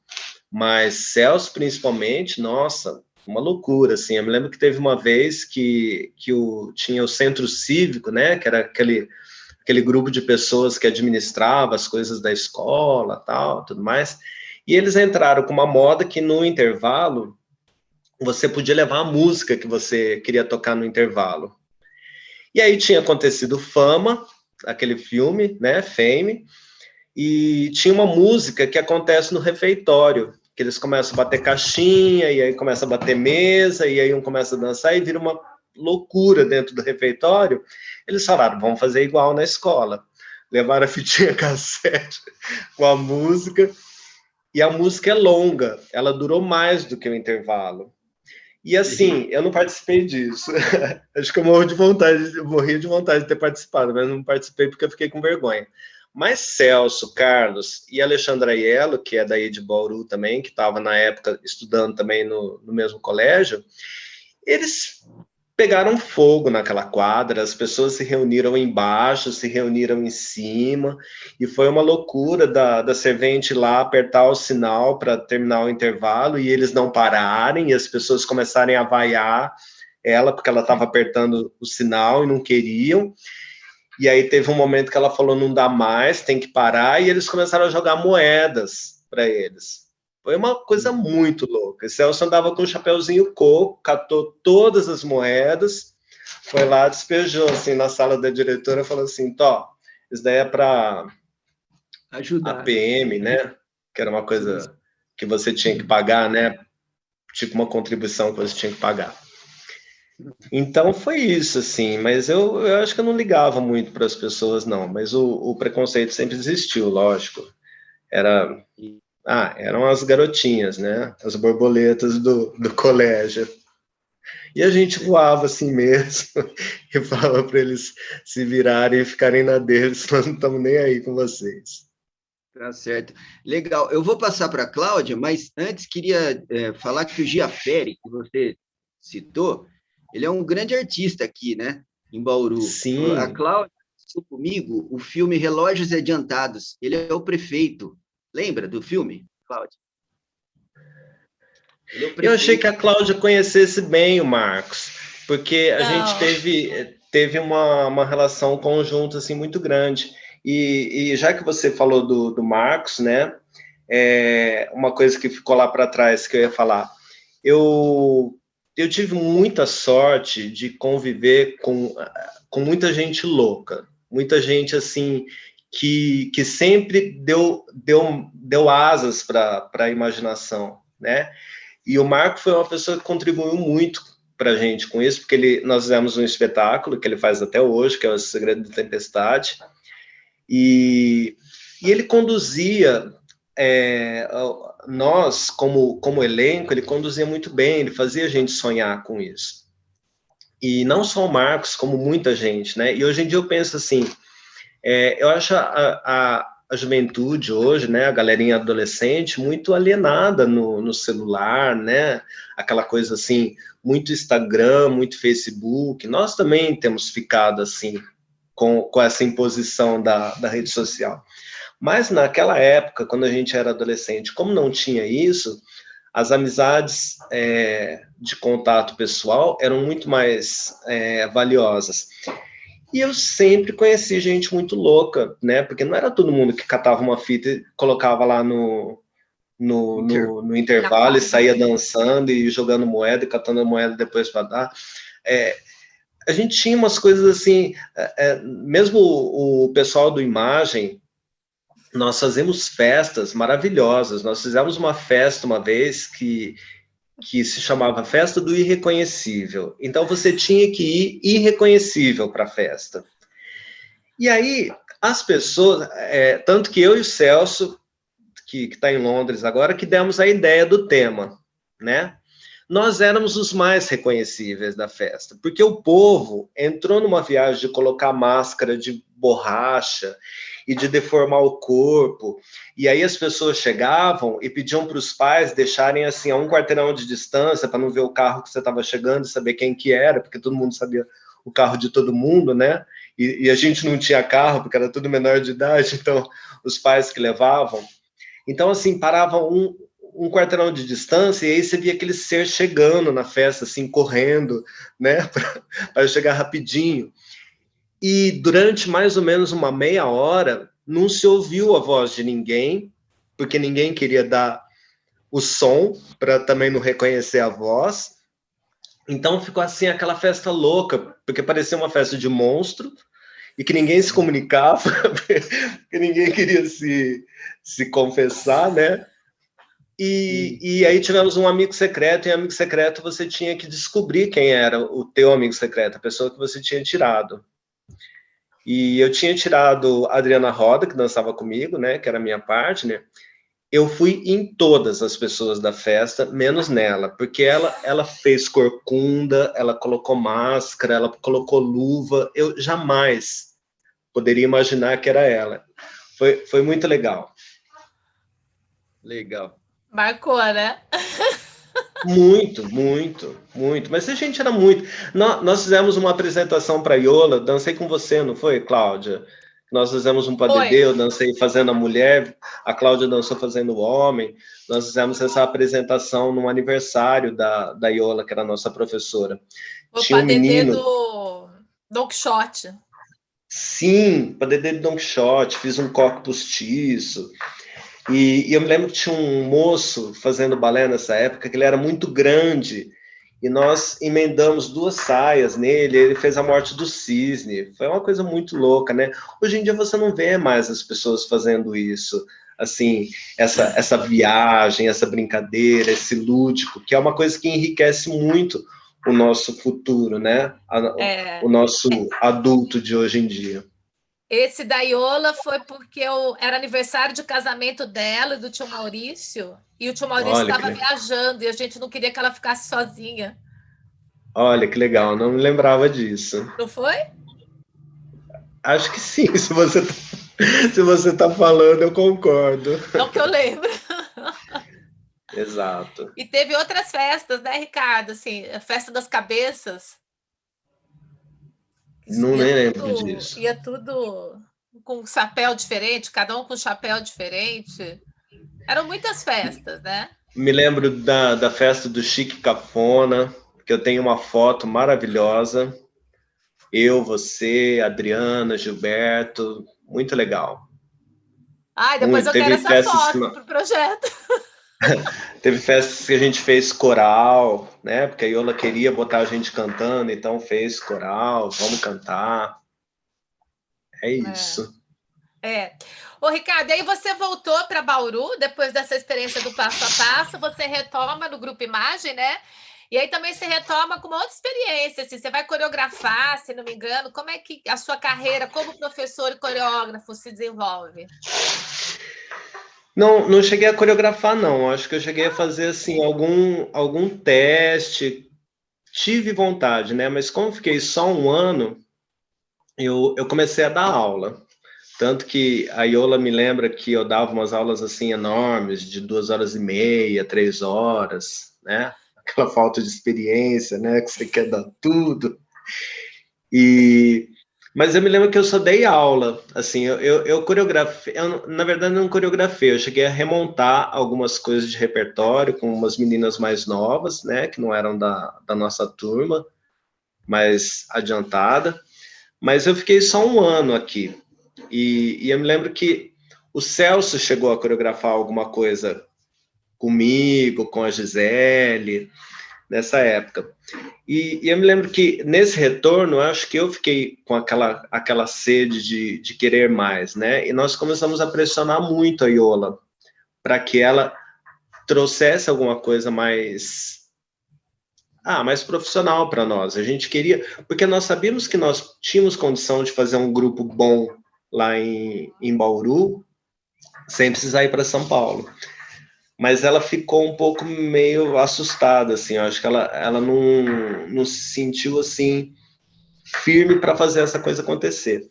mas Celso, principalmente, nossa, uma loucura, assim. Eu me lembro que teve uma vez que tinha o centro cívico, né, que era aquele grupo de pessoas que administrava as coisas da escola, tal, tudo mais, e eles entraram com uma moda que no intervalo você podia levar a música que você queria tocar no intervalo. E aí tinha acontecido Fama, aquele filme, né, Fame, e tinha uma música que acontece no refeitório, que eles começam a bater caixinha, e aí começa a bater mesa, e aí um começa a dançar, e vira uma loucura dentro do refeitório. Eles falaram, vamos fazer igual na escola. Levaram a fitinha cassete com a música, e a música é longa, ela durou mais do que o intervalo. E assim, eu não participei disso. Acho que eu morri de vontade de ter participado, mas não participei porque eu fiquei com vergonha. Mas Celso, Carlos e Alexandra Aiello, que é daí de Bauru também, que estava na época estudando também no mesmo colégio, eles pegaram fogo naquela quadra, as pessoas se reuniram embaixo, se reuniram em cima, e foi uma loucura da servente lá apertar o sinal para terminar o intervalo, e eles não pararem, e as pessoas começarem a vaiar ela, porque ela estava apertando o sinal e não queriam. E aí teve um momento que ela falou, não dá mais, tem que parar, e eles começaram a jogar moedas para eles. Foi uma coisa muito louca. Esse Celso andava com um chapeuzinho coco, catou todas as moedas, foi lá, despejou assim na sala da diretora, falou assim, Tó, isso daí é para ajudar a PM, né? Que era uma coisa que você tinha que pagar, né? Tipo uma contribuição que você tinha que pagar. Então foi isso, assim, mas eu acho que eu não ligava muito para as pessoas, não, mas o preconceito sempre existiu, lógico. Era, eram as garotinhas, né? As borboletas do colégio. E a gente voava assim mesmo e falava para eles se virarem e ficarem na deles, nós não estamos nem aí com vocês. Tá certo. Legal. Eu vou passar para a Cláudia, mas antes queria falar que o Giaferi, que você citou, ele é um grande artista aqui, né? Em Bauru. A Sim, Cláudia assistiu comigo o filme Relógios Adiantados. Ele é o prefeito. Lembra do filme, Cláudia? Ele é o eu achei que prefeito. a Cláudia conhecesse bem o Marcos, porque a gente Não. teve uma relação conjunta assim, muito grande. E já que você falou do Marcos, né? Uma coisa que ficou lá para trás que eu ia falar. Eu, eu tive muita sorte de conviver com muita gente louca, muita gente assim que sempre deu asas para a imaginação, né? E o Marco foi uma pessoa que contribuiu muito para a gente com isso, porque nós fizemos um espetáculo que ele faz até hoje, que é o Segredo da Tempestade, e, e ele conduzia é, nós, como elenco, ele conduzia muito bem, ele fazia a gente sonhar com isso. E não só o Marcos, como muita gente, né? E hoje em dia eu penso assim, eu acho a juventude hoje, né, a galerinha adolescente, muito alienada no celular, né? Aquela coisa assim, muito Instagram, muito Facebook. Nós também temos ficado assim, com essa imposição da rede social. Mas naquela época, quando a gente era adolescente, como não tinha isso, as amizades de contato pessoal eram muito mais valiosas. E eu sempre conheci gente muito louca, né? Porque não era todo mundo que catava uma fita e colocava lá no Na intervalo e quadra. saía dançando e jogando moeda e catando a moeda depois para dar. É, a gente tinha umas coisas assim, mesmo o pessoal do Imagem, nós fazemos festas maravilhosas. Nós fizemos uma festa uma vez que se chamava Festa do Irreconhecível. Então você tinha que ir irreconhecível para a festa. E aí, as pessoas, tanto que eu e o Celso, que está em Londres agora, que demos a ideia do tema, né? Nós éramos os mais reconhecíveis da festa, porque o povo entrou numa viagem de colocar máscara de borracha e de deformar o corpo, e aí as pessoas chegavam e pediam para os pais deixarem assim a um quarteirão de distância para não ver o carro que você estava chegando e saber quem que era, porque todo mundo sabia o carro de todo mundo, né? E a gente não tinha carro porque era tudo menor de idade, então os pais que levavam. Então assim paravam um quarteirão de distância, e aí você via aquele ser chegando na festa, assim, correndo, né, para chegar rapidinho. E durante mais ou menos uma meia hora, não se ouviu a voz de ninguém, porque ninguém queria dar o som, para também não reconhecer a voz. Então ficou assim aquela festa louca, porque parecia uma festa de monstro, e que ninguém se comunicava, que ninguém queria se confessar, né? E aí tivemos um amigo secreto, e amigo secreto você tinha que descobrir quem era o teu amigo secreto, a pessoa que você tinha tirado. E eu tinha tirado a Adriana Roda, que dançava comigo, né, que era a minha partner. Eu fui em todas as pessoas da festa, menos nela, porque ela fez corcunda, ela colocou máscara, ela colocou luva. Eu jamais poderia imaginar que era ela. Foi muito legal. Legal. Marcou, né? Muito, muito, muito. Mas a gente era muito. Nós fizemos uma apresentação para Iola, dancei com você, não foi, Cláudia? Nós fizemos um Foi. padedê, eu dancei fazendo a mulher, a Cláudia dançou fazendo o homem. Nós fizemos essa apresentação no aniversário da Iola, que era a nossa professora. O Tinha um padedê menino, do Don Quixote. sim, padedê de Don Quixote, fiz um coque postiço. E eu me lembro que tinha um moço fazendo balé nessa época, que ele era muito grande, e nós emendamos 2 saias nele, ele fez a morte do cisne. Foi uma coisa muito louca, né? Hoje em dia você não vê mais as pessoas fazendo isso, assim, essa viagem, essa brincadeira, esse lúdico, que é uma coisa que enriquece muito o nosso futuro, né? O nosso adulto de hoje em dia. Esse da Iola foi porque era aniversário de casamento dela e do tio Maurício, e o tio Maurício estava viajando e a gente não queria que ela ficasse sozinha. Olha que legal, não me lembrava disso. Não foi? Acho que sim, se você tá falando, eu concordo. Não que eu lembro. Exato. E teve outras festas, né, Ricardo? Assim, a festa das cabeças. Não nem lembro disso. Ia tudo com um chapéu diferente, cada um com um chapéu diferente. Eram muitas festas, né? Me lembro da festa do Chique Cafona, que eu tenho uma foto maravilhosa. Eu, você, Adriana, Gilberto, muito legal. Ai, depois eu quero essa foto pro projeto. Teve festas que a gente fez coral, né? Porque a Iola queria botar a gente cantando, então fez coral, vamos cantar. É isso. Ô, Ricardo, aí você voltou para Bauru, depois dessa experiência do passo a passo, você retoma no Grupo Imagem, né? E aí também você retoma com uma outra experiência, assim, você vai coreografar, se não me engano, como é que a sua carreira como professor e coreógrafo se desenvolve? Não cheguei a coreografar, não. Acho que eu cheguei a fazer, assim, algum teste. Tive vontade, né? Mas como fiquei só um ano, eu comecei a dar aula. Tanto que a Iola me lembra que eu dava umas aulas, assim, enormes, de 2 horas e meia, 3 horas, né? Aquela falta de experiência, né? Que você quer dar tudo. Mas eu me lembro que eu só dei aula, assim, eu coreografei, na verdade não coreografei, eu cheguei a remontar algumas coisas de repertório com umas meninas mais novas, né, que não eram da nossa turma, mais adiantada, mas eu fiquei só um ano aqui, e eu me lembro que o Celso chegou a coreografar alguma coisa comigo, com a Gisele, nessa época. E eu me lembro que nesse retorno, eu acho que eu fiquei com aquela sede de querer mais, né? E nós começamos a pressionar muito a Iola para que ela trouxesse alguma coisa mais profissional para nós. A gente queria, porque nós sabíamos que nós tínhamos condição de fazer um grupo bom lá em Bauru, sem precisar ir para São Paulo. Mas ela ficou um pouco meio assustada, assim, eu acho que ela não se sentiu, assim, firme para fazer essa coisa acontecer.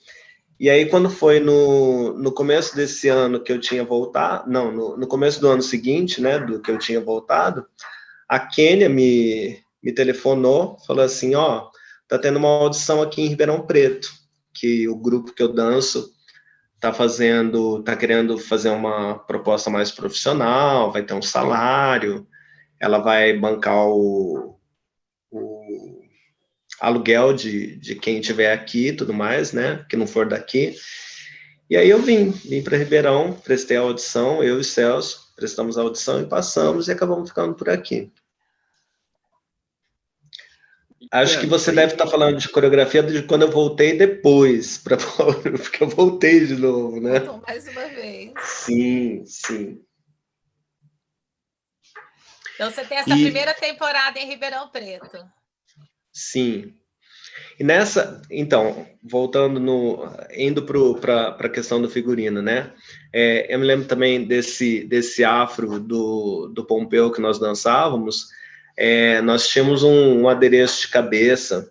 E aí, quando foi no começo desse ano que eu tinha voltado, não, no começo do ano seguinte, né, do que eu tinha voltado, a Kênia me telefonou, falou assim, ó, tá tendo uma audição aqui em Ribeirão Preto, que o grupo que eu danço tá querendo fazer uma proposta mais profissional, vai ter um salário, ela vai bancar o aluguel de quem estiver aqui e tudo mais, né, que não for daqui. E aí eu vim para Ribeirão, prestei a audição, eu e Celso, prestamos a audição e passamos e acabamos ficando por aqui. Acho que você deve estar falando de coreografia de quando eu voltei depois para Bauru, porque eu voltei de novo, né? Voltou mais uma vez. Sim, sim. Então você tem essa primeira temporada em Ribeirão Preto. Sim. E então, indo para a questão do figurino, né? Eu me lembro também desse afro do Pompeu que nós dançávamos. Nós tínhamos um adereço de cabeça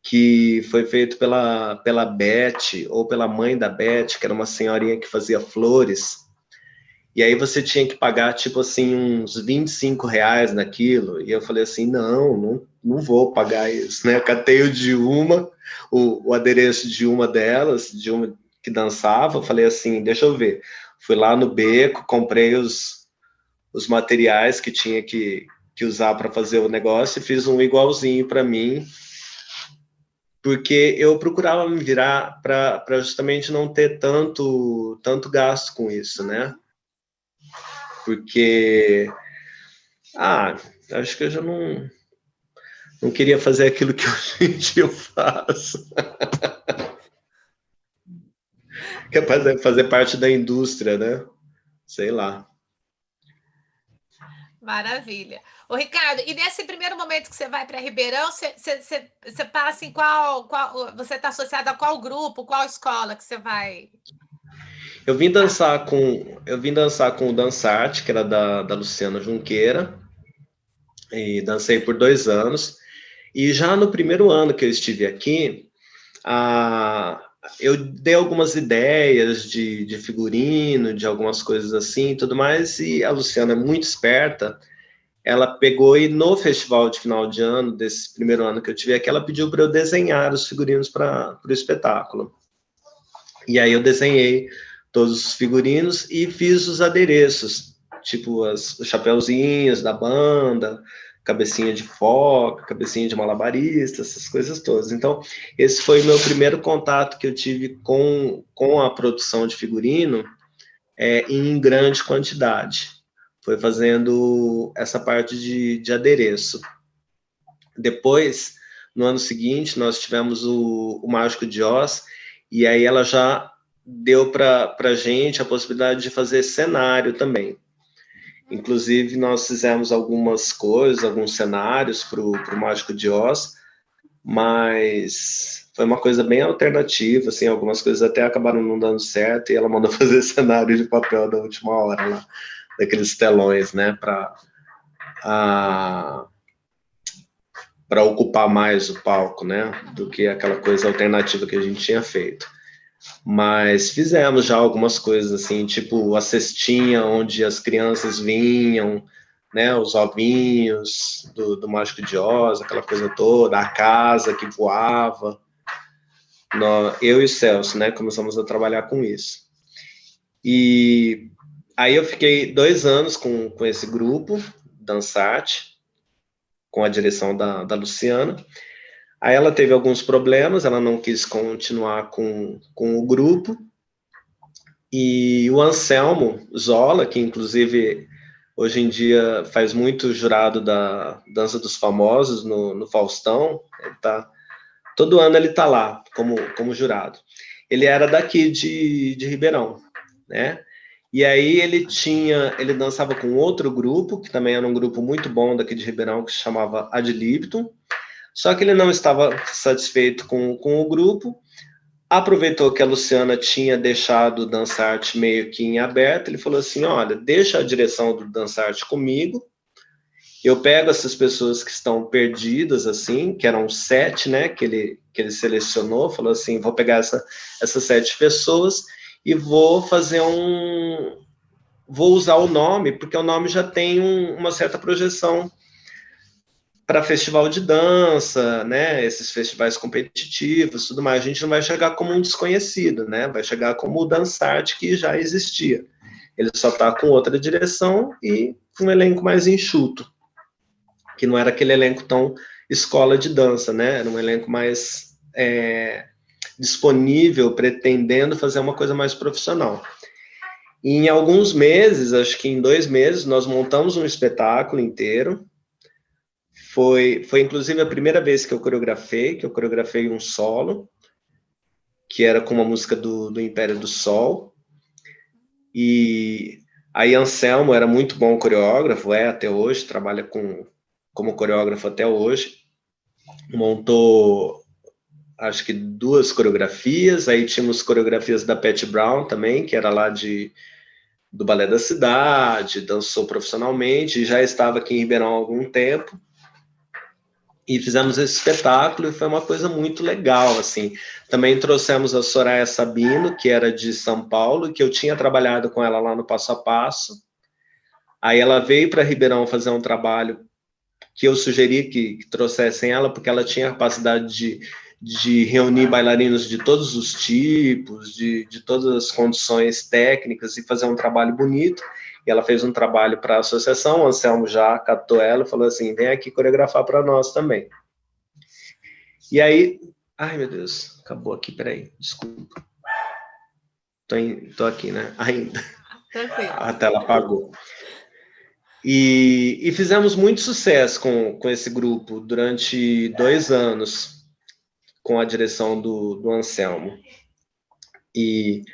que foi feito pela Beth, ou pela mãe da Beth, que era uma senhorinha que fazia flores. E aí você tinha que pagar, tipo assim, uns R$ 25 naquilo. E eu falei assim, não vou pagar isso, né? Eu catei o adereço de uma delas, de uma que dançava. Eu falei assim, deixa eu ver. Fui lá no beco, comprei os materiais que tinha que usar para fazer o negócio e fiz um igualzinho para mim, porque eu procurava me virar para justamente não ter tanto gasto com isso, né? Porque, acho que eu já não queria fazer aquilo que hoje em dia eu faço. Que é fazer parte da indústria, né? Sei lá. Maravilha. Ô, Ricardo, e nesse primeiro momento que você vai para Ribeirão, você passa em qual você está associado a qual grupo, qual escola que você vai? Eu vim dançar com o Dansarte, que era da Luciana Junqueira, e dancei por 2 anos. E já no primeiro ano que eu estive aqui, eu dei algumas ideias de figurino, de algumas coisas assim e tudo mais, e a Luciana é muito esperta, ela pegou e no festival de final de ano, desse primeiro ano que eu tive aqui, ela pediu para eu desenhar os figurinos para o espetáculo. E aí eu desenhei todos os figurinos e fiz os adereços, tipo os chapeuzinhos da banda, cabecinha de foca, cabecinha de malabarista, essas coisas todas. Então, esse foi o meu primeiro contato que eu tive com a produção de figurino em grande quantidade. Foi fazendo essa parte de adereço. Depois, no ano seguinte, nós tivemos o Mágico de Oz, e aí ela já deu para a gente a possibilidade de fazer cenário também. Inclusive, nós fizemos algumas coisas, alguns cenários para o Mágico de Oz, mas foi uma coisa bem alternativa, assim, algumas coisas até acabaram não dando certo, e ela mandou fazer cenário de papel da última hora lá, daqueles telões, né, para ocupar mais o palco, né, do que aquela coisa alternativa que a gente tinha feito. Mas fizemos já algumas coisas assim, tipo a cestinha onde as crianças vinham, né, os ovinhos do Mágico de Oz, aquela coisa toda, a casa que voava. Eu e o Celso, né, começamos a trabalhar com isso. E aí eu fiquei 2 anos com esse grupo, Dansarte, com a direção da Luciana. Aí ela teve alguns problemas, ela não quis continuar com o grupo, e o Anselmo Zola, que inclusive hoje em dia faz muito jurado da Dança dos Famosos no Faustão, todo ano ele está lá como jurado. Ele era daqui de Ribeirão, né? E aí ele dançava com outro grupo, que também era um grupo muito bom daqui de Ribeirão, que se chamava Ad Libitum. Só que ele não estava satisfeito com o grupo, aproveitou que a Luciana tinha deixado o Dansarte meio que em aberto, ele falou assim, olha, deixa a direção do Dansarte comigo, eu pego essas pessoas que estão perdidas, assim, que eram 7, né, que ele selecionou, falou assim, vou pegar essas 7 pessoas e vou usar o nome, porque o nome já tem uma certa projeção para festival de dança, né, esses festivais competitivos, tudo mais, a gente não vai chegar como um desconhecido, né, vai chegar como o Dansarte que já existia. Ele só está com outra direção e um elenco mais enxuto, que não era aquele elenco tão escola de dança, né, era um elenco mais disponível, pretendendo fazer uma coisa mais profissional. E em alguns meses, acho que em 2 meses, nós montamos um espetáculo inteiro. Foi inclusive a primeira vez que eu coreografei um solo, que era com uma música do Império do Sol. E aí Anselmo era muito bom coreógrafo, até hoje, trabalha como coreógrafo até hoje. Montou, acho que 2 coreografias, aí tínhamos coreografias da Pat Brown também, que era lá do Balé da Cidade, dançou profissionalmente, já estava aqui em Ribeirão há algum tempo. E fizemos esse espetáculo e foi uma coisa muito legal, assim. Também trouxemos a Soraya Sabino, que era de São Paulo, que eu tinha trabalhado com ela lá no Passo a Passo. Aí ela veio para Ribeirão fazer um trabalho que eu sugeri que trouxessem ela, porque ela tinha a capacidade de reunir bailarinos de todos os tipos, de todas as condições técnicas e fazer um trabalho bonito. E ela fez um trabalho para a associação, o Anselmo já catou ela e falou assim, vem aqui coreografar para nós também. E aí, ai meu Deus, acabou aqui, peraí, desculpa. Tô aqui, né, ainda. A tela apagou. E fizemos muito sucesso com esse grupo durante 2 anos, com a direção do Anselmo. E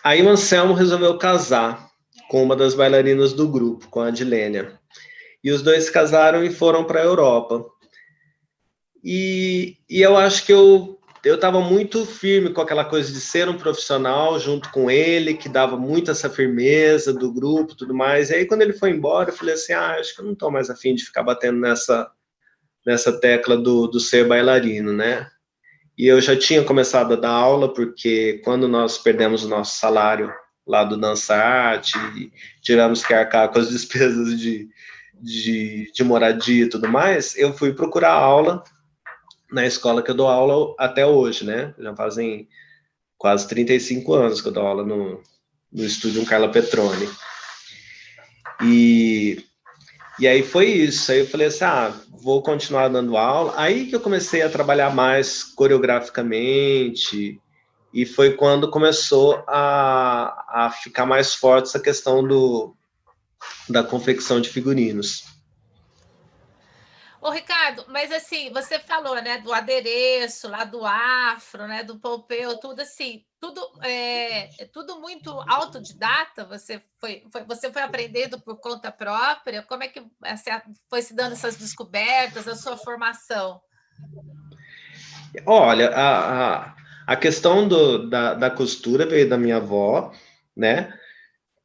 aí o Anselmo resolveu casar com uma das bailarinas do grupo, com a Adilênia. E os dois se casaram e foram para a Europa. E eu acho que eu estava muito firme com aquela coisa de ser um profissional junto com ele, que dava muito essa firmeza do grupo e tudo mais. E aí, quando ele foi embora, eu falei assim, acho que eu não estou mais afim de ficar batendo nessa tecla do ser bailarino, né? E eu já tinha começado a dar aula, porque quando nós perdemos o nosso salário lá do Dança Arte, tivemos que arcar com as despesas de moradia e tudo mais, eu fui procurar aula na escola que eu dou aula até hoje, né? Já fazem quase 35 anos que eu dou aula no estúdio Carla Petroni. E aí foi isso. Aí eu falei assim, vou continuar dando aula. Aí que eu comecei a trabalhar mais coreograficamente, e foi quando começou a ficar mais forte essa questão da confecção de figurinos. Ô, Ricardo, mas assim, você falou, né, do adereço, lá do afro, né, do pompeu, tudo assim, tudo muito autodidata? Você foi aprendendo por conta própria? Como é que você foi se dando essas descobertas, a sua formação? Olha, a questão da costura veio da minha avó, né,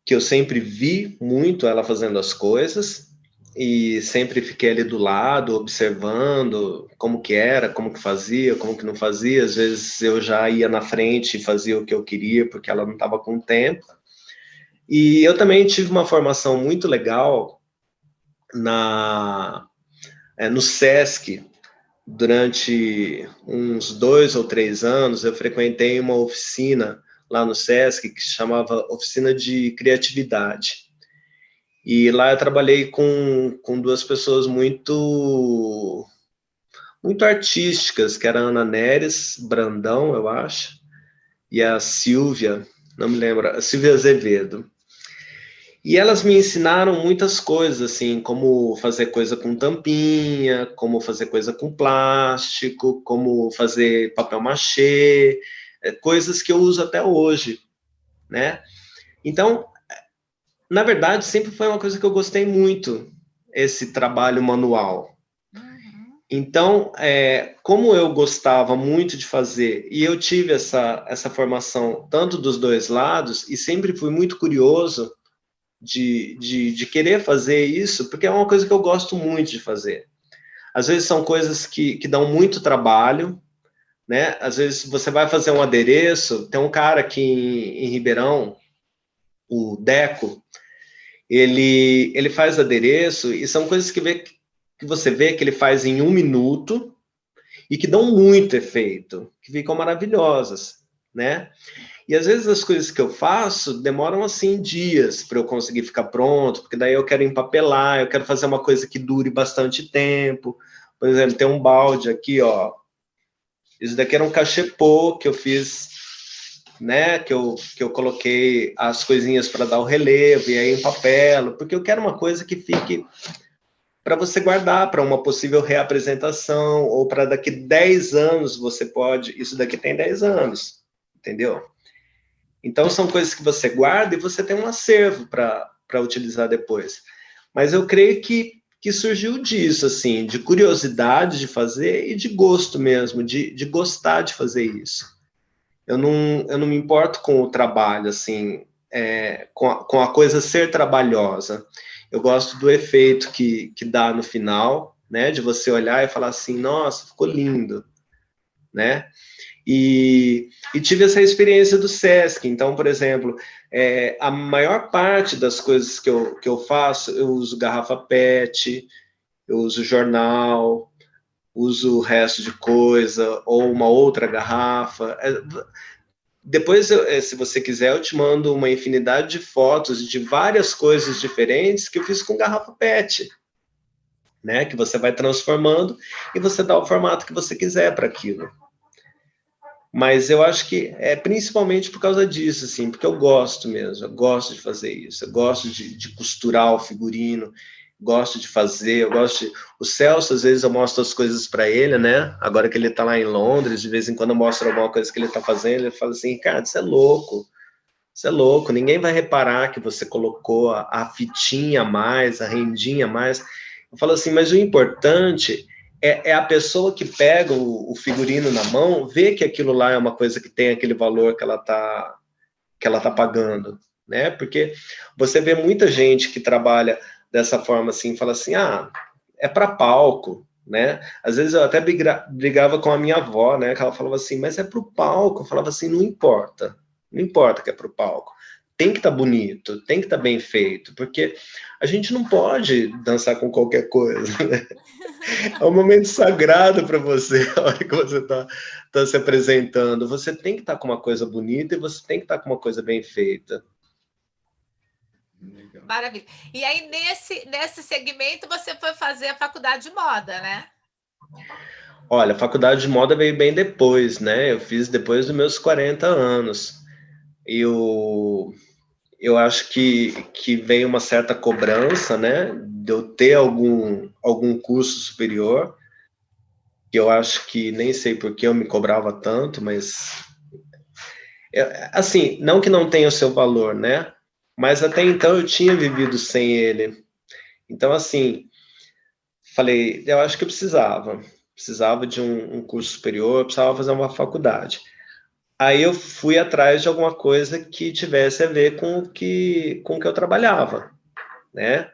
que eu sempre vi muito ela fazendo as coisas, e sempre fiquei ali do lado, observando como que era, como que fazia, como que não fazia. Às vezes eu já ia na frente e fazia o que eu queria, porque ela não estava com tempo. E eu também tive uma formação muito legal no SESC. Durante uns 2 ou 3 anos, eu frequentei uma oficina lá no SESC que se chamava Oficina de Criatividade. E lá eu trabalhei com duas pessoas muito artísticas, que era a Ana Neres Brandão, eu acho, e a Silvia, não me lembro, a Silvia Azevedo. E elas me ensinaram muitas coisas, assim, como fazer coisa com tampinha, como fazer coisa com plástico, como fazer papel machê, coisas que eu uso até hoje, né? Então, na verdade, sempre foi uma coisa que eu gostei muito, esse trabalho manual. Então, como eu gostava muito de fazer, e eu tive essa formação tanto dos dois lados, e sempre fui muito curioso de querer fazer isso, porque é uma coisa que eu gosto muito de fazer. Às vezes são coisas que dão muito trabalho, né? Às vezes você vai fazer um adereço, tem um cara aqui em Ribeirão, o Deco, ele faz adereço, e são coisas que você vê que ele faz em 1 minuto, e que dão muito efeito, que ficam maravilhosas, né? E às vezes as coisas que eu faço demoram assim dias para eu conseguir ficar pronto, porque daí eu quero empapelar, eu quero fazer uma coisa que dure bastante tempo. Por exemplo, tem um balde aqui, ó. Isso daqui era um cachepô que eu fiz, né? Que eu coloquei as coisinhas para dar o relevo, e aí empapelo, porque eu quero uma coisa que fique para você guardar para uma possível reapresentação, ou para daqui 10 anos você pode. Isso daqui tem 10 anos, entendeu? Então, são coisas que você guarda e você tem um acervo para utilizar depois. Mas eu creio que surgiu disso, assim, de curiosidade de fazer e de gosto mesmo, de gostar de fazer isso. Eu não me importo com o trabalho, assim, com a coisa ser trabalhosa. Eu gosto do efeito que dá no final, né, de você olhar e falar assim, nossa, ficou lindo, né? E tive essa experiência do SESC. Então, por exemplo, a maior parte das coisas que eu faço, eu uso garrafa PET, eu uso jornal, uso o resto de coisa, ou uma outra garrafa. Depois, se você quiser, eu te mando uma infinidade de fotos de várias coisas diferentes que eu fiz com garrafa PET, né? Que você vai transformando e você dá o formato que você quiser para aquilo. Mas eu acho que é principalmente por causa disso, assim, porque eu gosto mesmo, eu gosto de fazer isso, eu gosto de costurar o figurino, gosto de fazer, O Celso, às vezes eu mostro as coisas para ele, né? Agora que ele tá lá em Londres, de vez em quando eu mostro alguma coisa que ele tá fazendo, ele fala assim, cara, isso é louco, ninguém vai reparar que você colocou a fitinha a mais, a rendinha a mais. Eu falo assim, mas o importante é a pessoa que pega o figurino na mão, vê que aquilo lá é uma coisa que tem aquele valor que ela tá pagando, né? Porque você vê muita gente que trabalha dessa forma assim, fala assim, é para palco, né? Às vezes eu até brigava com a minha avó, né? Que ela falava assim, mas é para o palco. Eu falava assim, não importa que é para o palco. Tem que estar bonito, tem que estar bem feito, porque a gente não pode dançar com qualquer coisa, né? É um momento sagrado para você, a hora que você está se apresentando. Você tem que estar com uma coisa bonita e você tem que estar com uma coisa bem feita. Legal. Maravilha. E aí, nesse segmento, você foi fazer a faculdade de moda, né? Olha, a faculdade de moda veio bem depois, né? Eu fiz depois dos meus 40 anos. Eu acho que veio uma certa cobrança, né? De eu ter algum curso superior, que eu acho que nem sei por que eu me cobrava tanto, mas assim, não que não tenha o seu valor, né? Mas até então eu tinha vivido sem ele. Então, assim, falei, eu acho que eu precisava de um curso superior, eu precisava fazer uma faculdade. Aí eu fui atrás de alguma coisa que tivesse a ver com o que eu trabalhava, né?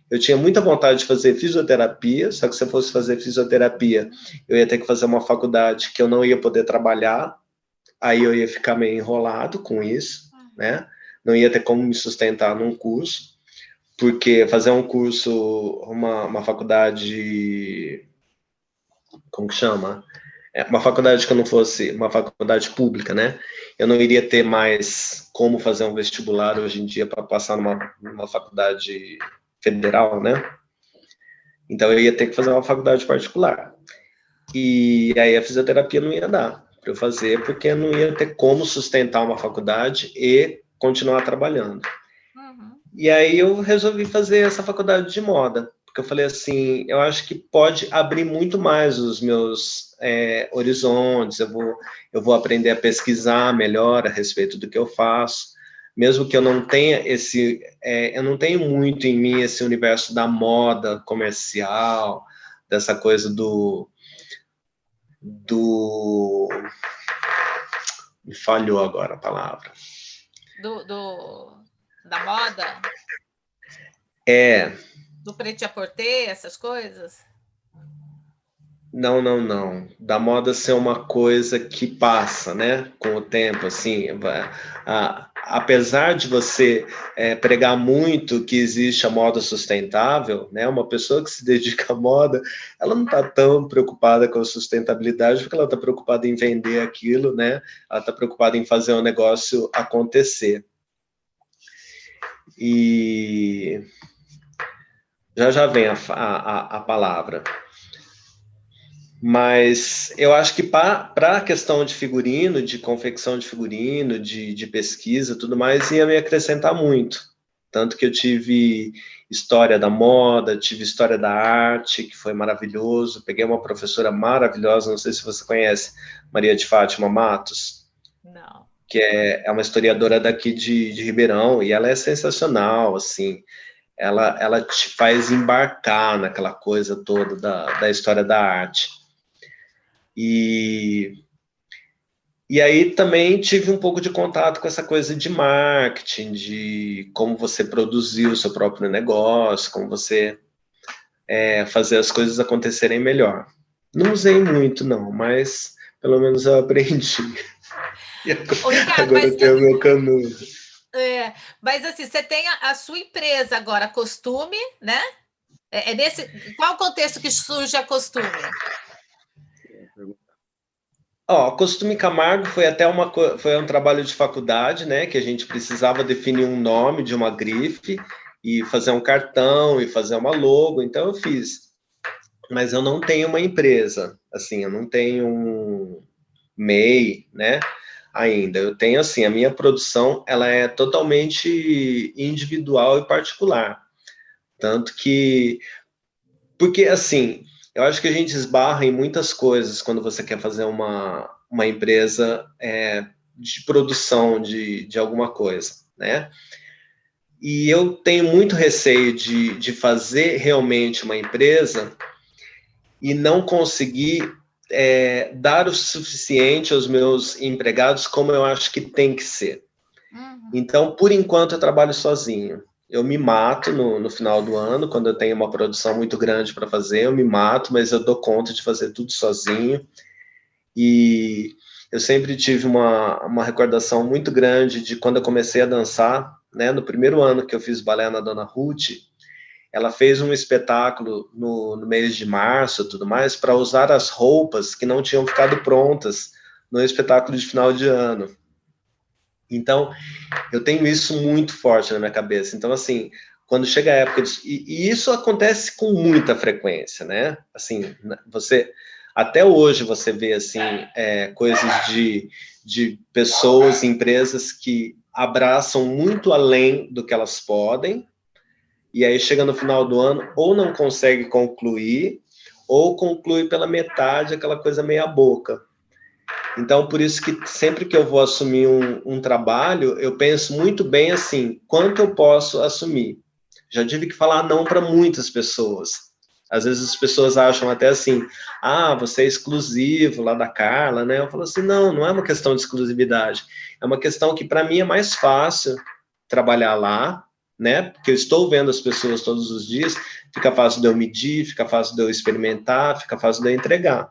Eu tinha muita vontade de fazer fisioterapia, só que se eu fosse fazer fisioterapia, eu ia ter que fazer uma faculdade que eu não ia poder trabalhar, aí eu ia ficar meio enrolado com isso, né? Não ia ter como me sustentar num curso, porque fazer um curso, uma faculdade, como que chama? Uma faculdade que eu não fosse uma faculdade pública, né? Eu não iria ter mais como fazer um vestibular hoje em dia para passar numa faculdade federal, né? Então eu ia ter que fazer uma faculdade particular. E aí a fisioterapia não ia dar para eu fazer, porque não ia ter como sustentar uma faculdade e continuar trabalhando. Uhum. E aí eu resolvi fazer essa faculdade de moda, porque eu falei assim, eu acho que pode abrir muito mais os meus horizontes, eu vou aprender a pesquisar melhor a respeito do que eu faço, mesmo que eu não tenha eu não tenho muito em mim esse universo da moda comercial, dessa coisa me falhou agora a palavra. Da moda? Do prêt-à-porter, essas coisas? Não. Da moda ser uma coisa que passa, né? Com o tempo, assim. Apesar de você pregar muito que existe a moda sustentável, né? Uma pessoa que se dedica à moda, ela não está tão preocupada com a sustentabilidade, porque ela está preocupada em vender aquilo, né? Ela está preocupada em fazer o negócio acontecer. E já vem a palavra. Mas eu acho que para a questão de figurino, de confecção de figurino, de pesquisa, tudo mais, ia me acrescentar muito. Tanto que eu tive história da moda, tive história da arte, que foi maravilhoso. Peguei uma professora maravilhosa, não sei se você conhece, Maria de Fátima Matos. Não. Que é uma historiadora daqui de Ribeirão, e ela é sensacional, assim. Ela te faz embarcar naquela coisa toda da história da arte. E aí também tive um pouco de contato com essa coisa de marketing, de como você produzir o seu próprio negócio, como você fazer as coisas acontecerem melhor. Não usei muito, não, mas pelo menos eu aprendi. E agora eu tenho o meu canudo. Mas assim, você tem a sua empresa agora, Costume, né? Qual o contexto que surge a Costume? Costume Camargo foi um trabalho de faculdade, né? Que a gente precisava definir um nome de uma grife e fazer um cartão e fazer uma logo. Então eu fiz. Mas eu não tenho uma empresa, assim, eu não tenho um MEI, né? Ainda. Eu tenho, assim, a minha produção, ela é totalmente individual e particular. Tanto que... Porque, assim, eu acho que a gente esbarra em muitas coisas quando você quer fazer uma empresa de produção de alguma coisa, né? E eu tenho muito receio de fazer realmente uma empresa e não conseguir dar o suficiente aos meus empregados como eu acho que tem que ser. Então, por enquanto, eu trabalho sozinho. Eu me mato no final do ano, quando eu tenho uma produção muito grande para fazer, eu me mato, mas eu dou conta de fazer tudo sozinho. E eu sempre tive uma recordação muito grande de quando eu comecei a dançar, né? No primeiro ano que eu fiz balé na Dona Ruth, ela fez um espetáculo no mês de março e tudo mais, para usar as roupas que não tinham ficado prontas no espetáculo de final de ano. Então, eu tenho isso muito forte na minha cabeça. Então, assim, quando chega a época e isso acontece com muita frequência, né? Assim, até hoje você vê, assim, coisas de pessoas, empresas que abraçam muito além do que elas podem, e aí chega no final do ano, ou não consegue concluir, ou conclui pela metade, aquela coisa meia boca. Então, por isso que sempre que eu vou assumir um trabalho, eu penso muito bem assim, quanto eu posso assumir? Já tive que falar não para muitas pessoas. Às vezes as pessoas acham até assim, você é exclusivo lá da Carla, né? Eu falo assim, não é uma questão de exclusividade. É uma questão que para mim é mais fácil trabalhar lá, né? Porque eu estou vendo as pessoas todos os dias, fica fácil de eu medir, fica fácil de eu experimentar, fica fácil de eu entregar.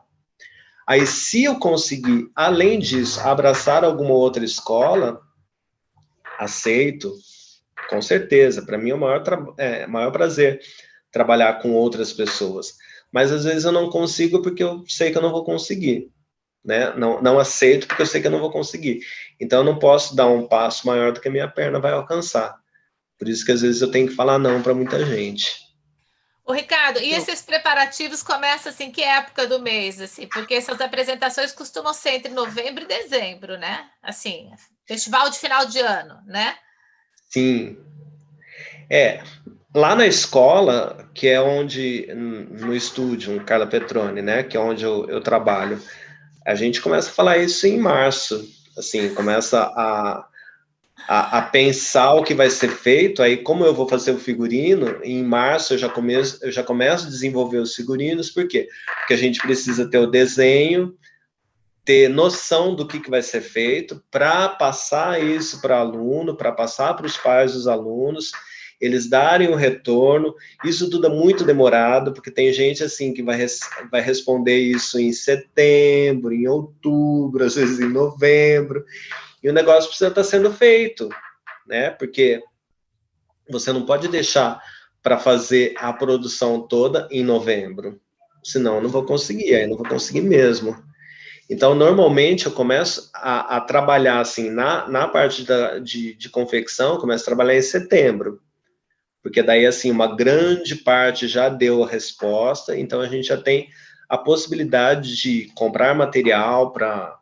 Aí, se eu conseguir, além disso, abraçar alguma outra escola, aceito, com certeza. Para mim é o maior prazer trabalhar com outras pessoas. Mas, às vezes, eu não consigo porque eu sei que eu não vou conseguir. Né? Não aceito porque eu sei que eu não vou conseguir. Então, eu não posso dar um passo maior do que a minha perna vai alcançar. Por isso que, às vezes, eu tenho que falar não para muita gente. Ô, Ricardo, e esses preparativos começam assim, que época do mês, assim? Porque essas apresentações costumam ser entre novembro e dezembro, né? Assim, festival de final de ano, né? Sim. Lá na escola, que é onde, no estúdio, Carla Petroni, né, que é onde eu trabalho, a gente começa a falar isso em março, assim, começa a pensar o que vai ser feito, aí como eu vou fazer o figurino, em março eu já começo a desenvolver os figurinos, por quê? Porque a gente precisa ter o desenho, ter noção do que vai ser feito, para passar isso para aluno, para passar para os pais dos alunos, eles darem o retorno. Isso tudo é muito demorado, porque tem gente assim que vai responder isso em setembro, em outubro, às vezes em novembro, e o negócio precisa estar sendo feito, né? Porque você não pode deixar para fazer a produção toda em novembro, senão eu não vou conseguir, aí não vou conseguir mesmo. Então, normalmente, eu começo a trabalhar, assim, na parte de confecção, eu começo a trabalhar em setembro, porque daí, assim, uma grande parte já deu a resposta, então a gente já tem a possibilidade de comprar material para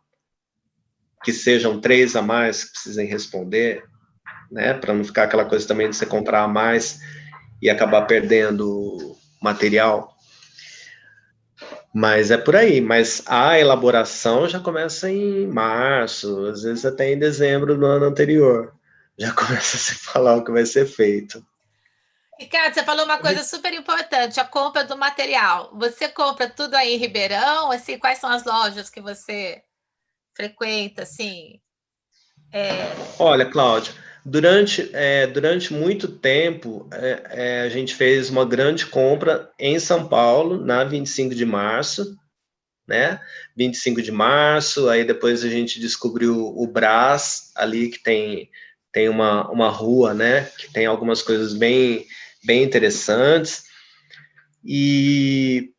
que sejam 3 a mais que precisem responder, né, para não ficar aquela coisa também de você comprar a mais e acabar perdendo material. Mas é por aí, mas a elaboração já começa em março, às vezes até em dezembro do ano anterior. Já começa a se falar o que vai ser feito. Ricardo, você falou uma coisa super importante, a compra do material. Você compra tudo aí em Ribeirão? Assim, quais são as lojas que você frequenta, assim? Olha, Cláudio, durante muito tempo, a gente fez uma grande compra em São Paulo, na 25 de março, né? 25 de março, aí depois a gente descobriu o Brás, ali que tem uma rua, né? Que tem algumas coisas bem interessantes. E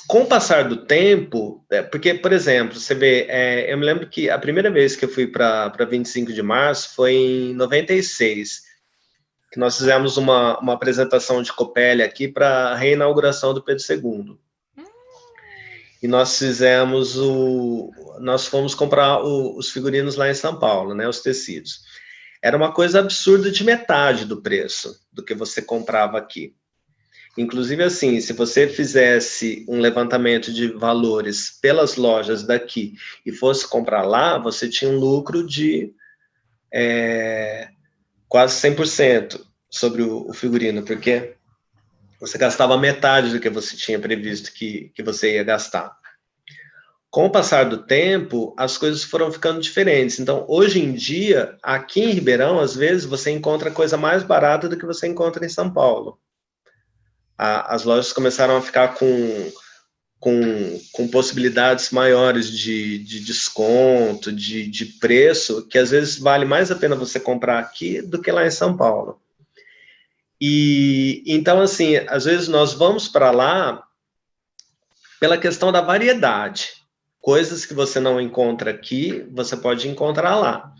com o passar do tempo, porque, por exemplo, você vê, eu me lembro que a primeira vez que eu fui para 25 de março foi em 96, que nós fizemos uma apresentação de Copélia aqui para a reinauguração do Pedro II. E nós fomos comprar os figurinos lá em São Paulo, né, os tecidos. Era uma coisa absurda de metade do preço do que você comprava aqui. Inclusive, assim, se você fizesse um levantamento de valores pelas lojas daqui e fosse comprar lá, você tinha um lucro de quase 100%. sobre o figurino, porque você gastava metade do que você tinha previsto que você ia gastar. Com o passar do tempo, as coisas foram ficando diferentes. Então, hoje em dia, aqui em Ribeirão, às vezes, você encontra coisa mais barata do que você encontra em São Paulo. As lojas começaram a ficar com possibilidades maiores de desconto, de preço, que às vezes vale mais a pena você comprar aqui do que lá em São Paulo. E então, assim, às vezes nós vamos para lá pela questão da variedade. Coisas que você não encontra aqui, você pode encontrar lá.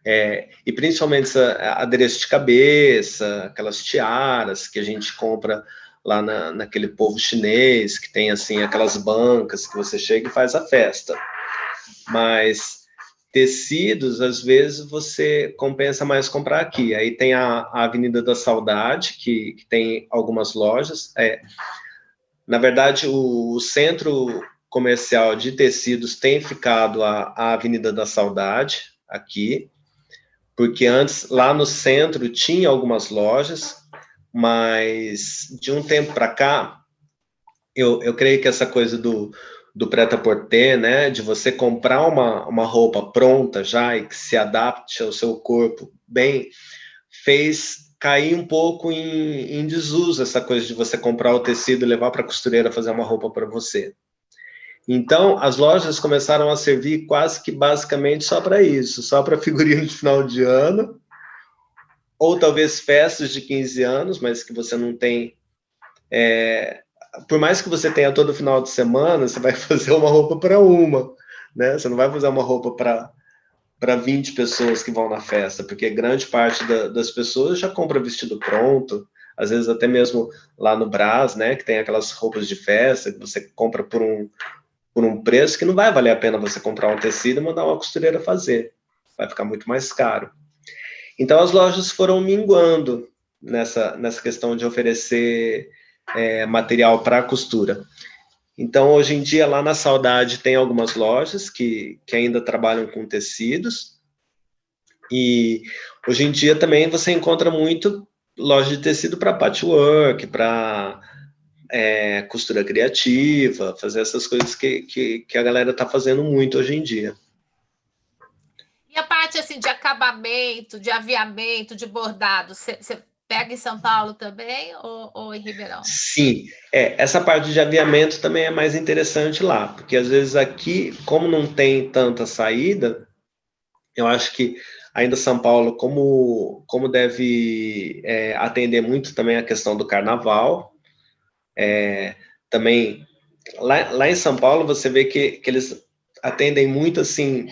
E principalmente adereço de cabeça, aquelas tiaras que a gente compra lá naquele povo chinês, que tem assim aquelas bancas que você chega e faz a festa. Mas tecidos, às vezes, você compensa mais comprar aqui. Aí tem a Avenida da Saudade, que tem algumas lojas. Na verdade, o centro comercial de tecidos tem ficado a Avenida da Saudade, aqui, porque antes, lá no centro, tinha algumas lojas, mas de um tempo para cá, eu creio que essa coisa do prêt-à-porter, né, de você comprar uma roupa pronta já e que se adapte ao seu corpo bem, fez cair um pouco em desuso essa coisa de você comprar o tecido e levar para a costureira fazer uma roupa para você. Então, as lojas começaram a servir quase que basicamente só para isso, só para figurino de final de ano, ou talvez festas de 15 anos, mas que você não tem... por mais que você tenha todo final de semana, você vai fazer uma roupa para uma, né? Você não vai fazer uma roupa para 20 pessoas que vão na festa, porque grande parte das pessoas já compra vestido pronto, às vezes até mesmo lá no Brás, né, que tem aquelas roupas de festa que você compra por um preço que não vai valer a pena você comprar um tecido e mandar uma costureira fazer. Vai ficar muito mais caro. Então, as lojas foram minguando nessa questão de oferecer material para costura. Então, hoje em dia, lá na Saudade, tem algumas lojas que ainda trabalham com tecidos. E hoje em dia também você encontra muito loja de tecido para patchwork, para costura criativa, fazer essas coisas que a galera está fazendo muito hoje em dia. E a parte assim de acabamento, de aviamento, de bordado, você pega em São Paulo também ou em Ribeirão? Sim, essa parte de aviamento também é mais interessante lá, porque às vezes aqui, como não tem tanta saída, eu acho que ainda São Paulo, como deve atender muito também a questão do carnaval, também lá em São Paulo você vê que eles atendem muito assim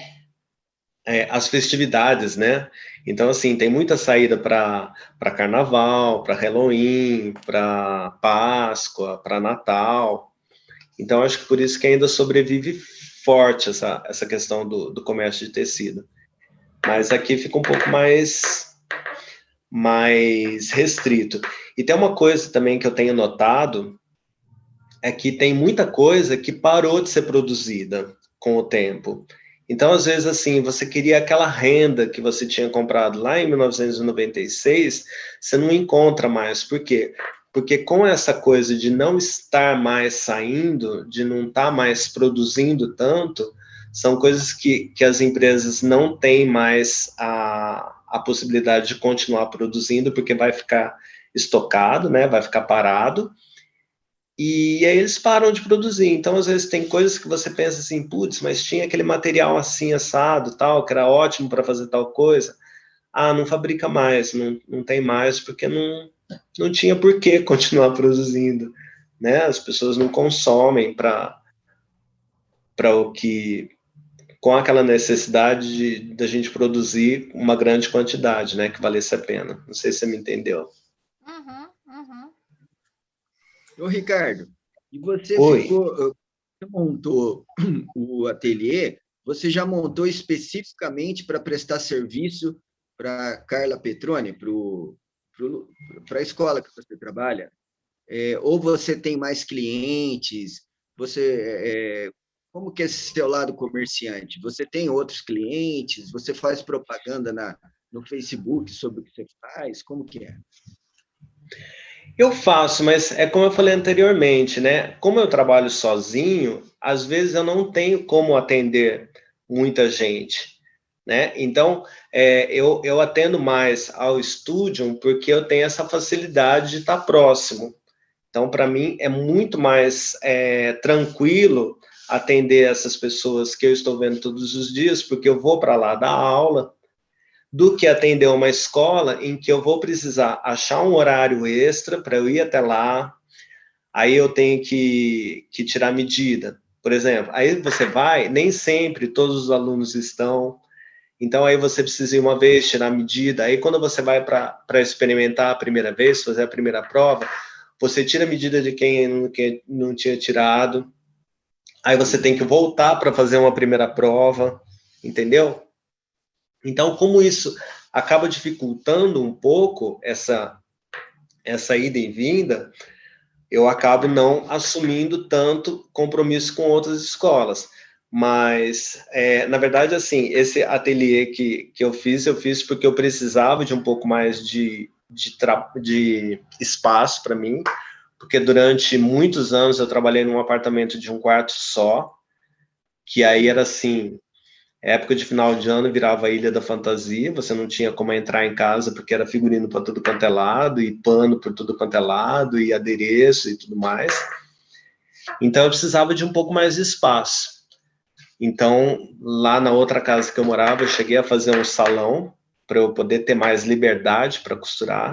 as festividades, né? Então, assim, tem muita saída para carnaval, para Halloween, para Páscoa, para Natal. Então, acho que por isso que ainda sobrevive forte essa questão do comércio de tecido. Mas aqui fica um pouco mais restrito. E tem uma coisa também que eu tenho notado, é que tem muita coisa que parou de ser produzida com o tempo. Então, às vezes, assim, você queria aquela renda que você tinha comprado lá em 1996, você não encontra mais. Por quê? Porque com essa coisa de não estar mais saindo, de não estar mais produzindo tanto, são coisas que as empresas não têm mais a possibilidade de continuar produzindo, porque vai ficar estocado, né? Vai ficar parado. E aí eles param de produzir. Então, às vezes, tem coisas que você pensa assim, putz, mas tinha aquele material assim, assado, tal, que era ótimo para fazer tal coisa. Ah, não fabrica mais, não tem mais, porque não tinha por que continuar produzindo, né? As pessoas não consomem para o que... com aquela necessidade da gente produzir uma grande quantidade, né? Que valesse a pena. Não sei se você me entendeu. Uhum, uhum. Ô, Ricardo, e você Oi. você montou o ateliê, você já montou especificamente para prestar serviço para Carla Petroni, para a escola que você trabalha? Ou você tem mais clientes? Como que é esse seu lado comerciante? Você tem outros clientes? Você faz propaganda no Facebook sobre o que você faz? Como que é? Eu faço, mas é como eu falei anteriormente, né? Como eu trabalho sozinho, às vezes eu não tenho como atender muita gente, né? Então, eu atendo mais ao Studium porque eu tenho essa facilidade de estar próximo. Então, para mim, é muito mais tranquilo atender essas pessoas que eu estou vendo todos os dias, porque eu vou para lá dar aula, do que atender uma escola em que eu vou precisar achar um horário extra para eu ir até lá, aí eu tenho que tirar medida. Por exemplo, aí você vai, nem sempre todos os alunos estão, então aí você precisa ir uma vez, tirar medida, aí quando você vai para experimentar a primeira vez, fazer a primeira prova, você tira a medida de quem não tinha tirado, aí você tem que voltar para fazer uma primeira prova, entendeu? Então, como isso acaba dificultando um pouco essa ida e vinda, eu acabo não assumindo tanto compromisso com outras escolas. Mas, na verdade, assim, esse ateliê que eu fiz porque eu precisava de um pouco mais de espaço para mim, porque durante muitos anos eu trabalhei num apartamento de um quarto só, que aí era assim, época de final de ano virava a Ilha da Fantasia, você não tinha como entrar em casa porque era figurino para tudo quanto é lado, e pano por tudo quanto é lado, e adereço e tudo mais. Então eu precisava de um pouco mais de espaço. Então, lá na outra casa que eu morava, eu cheguei a fazer um salão para eu poder ter mais liberdade para costurar.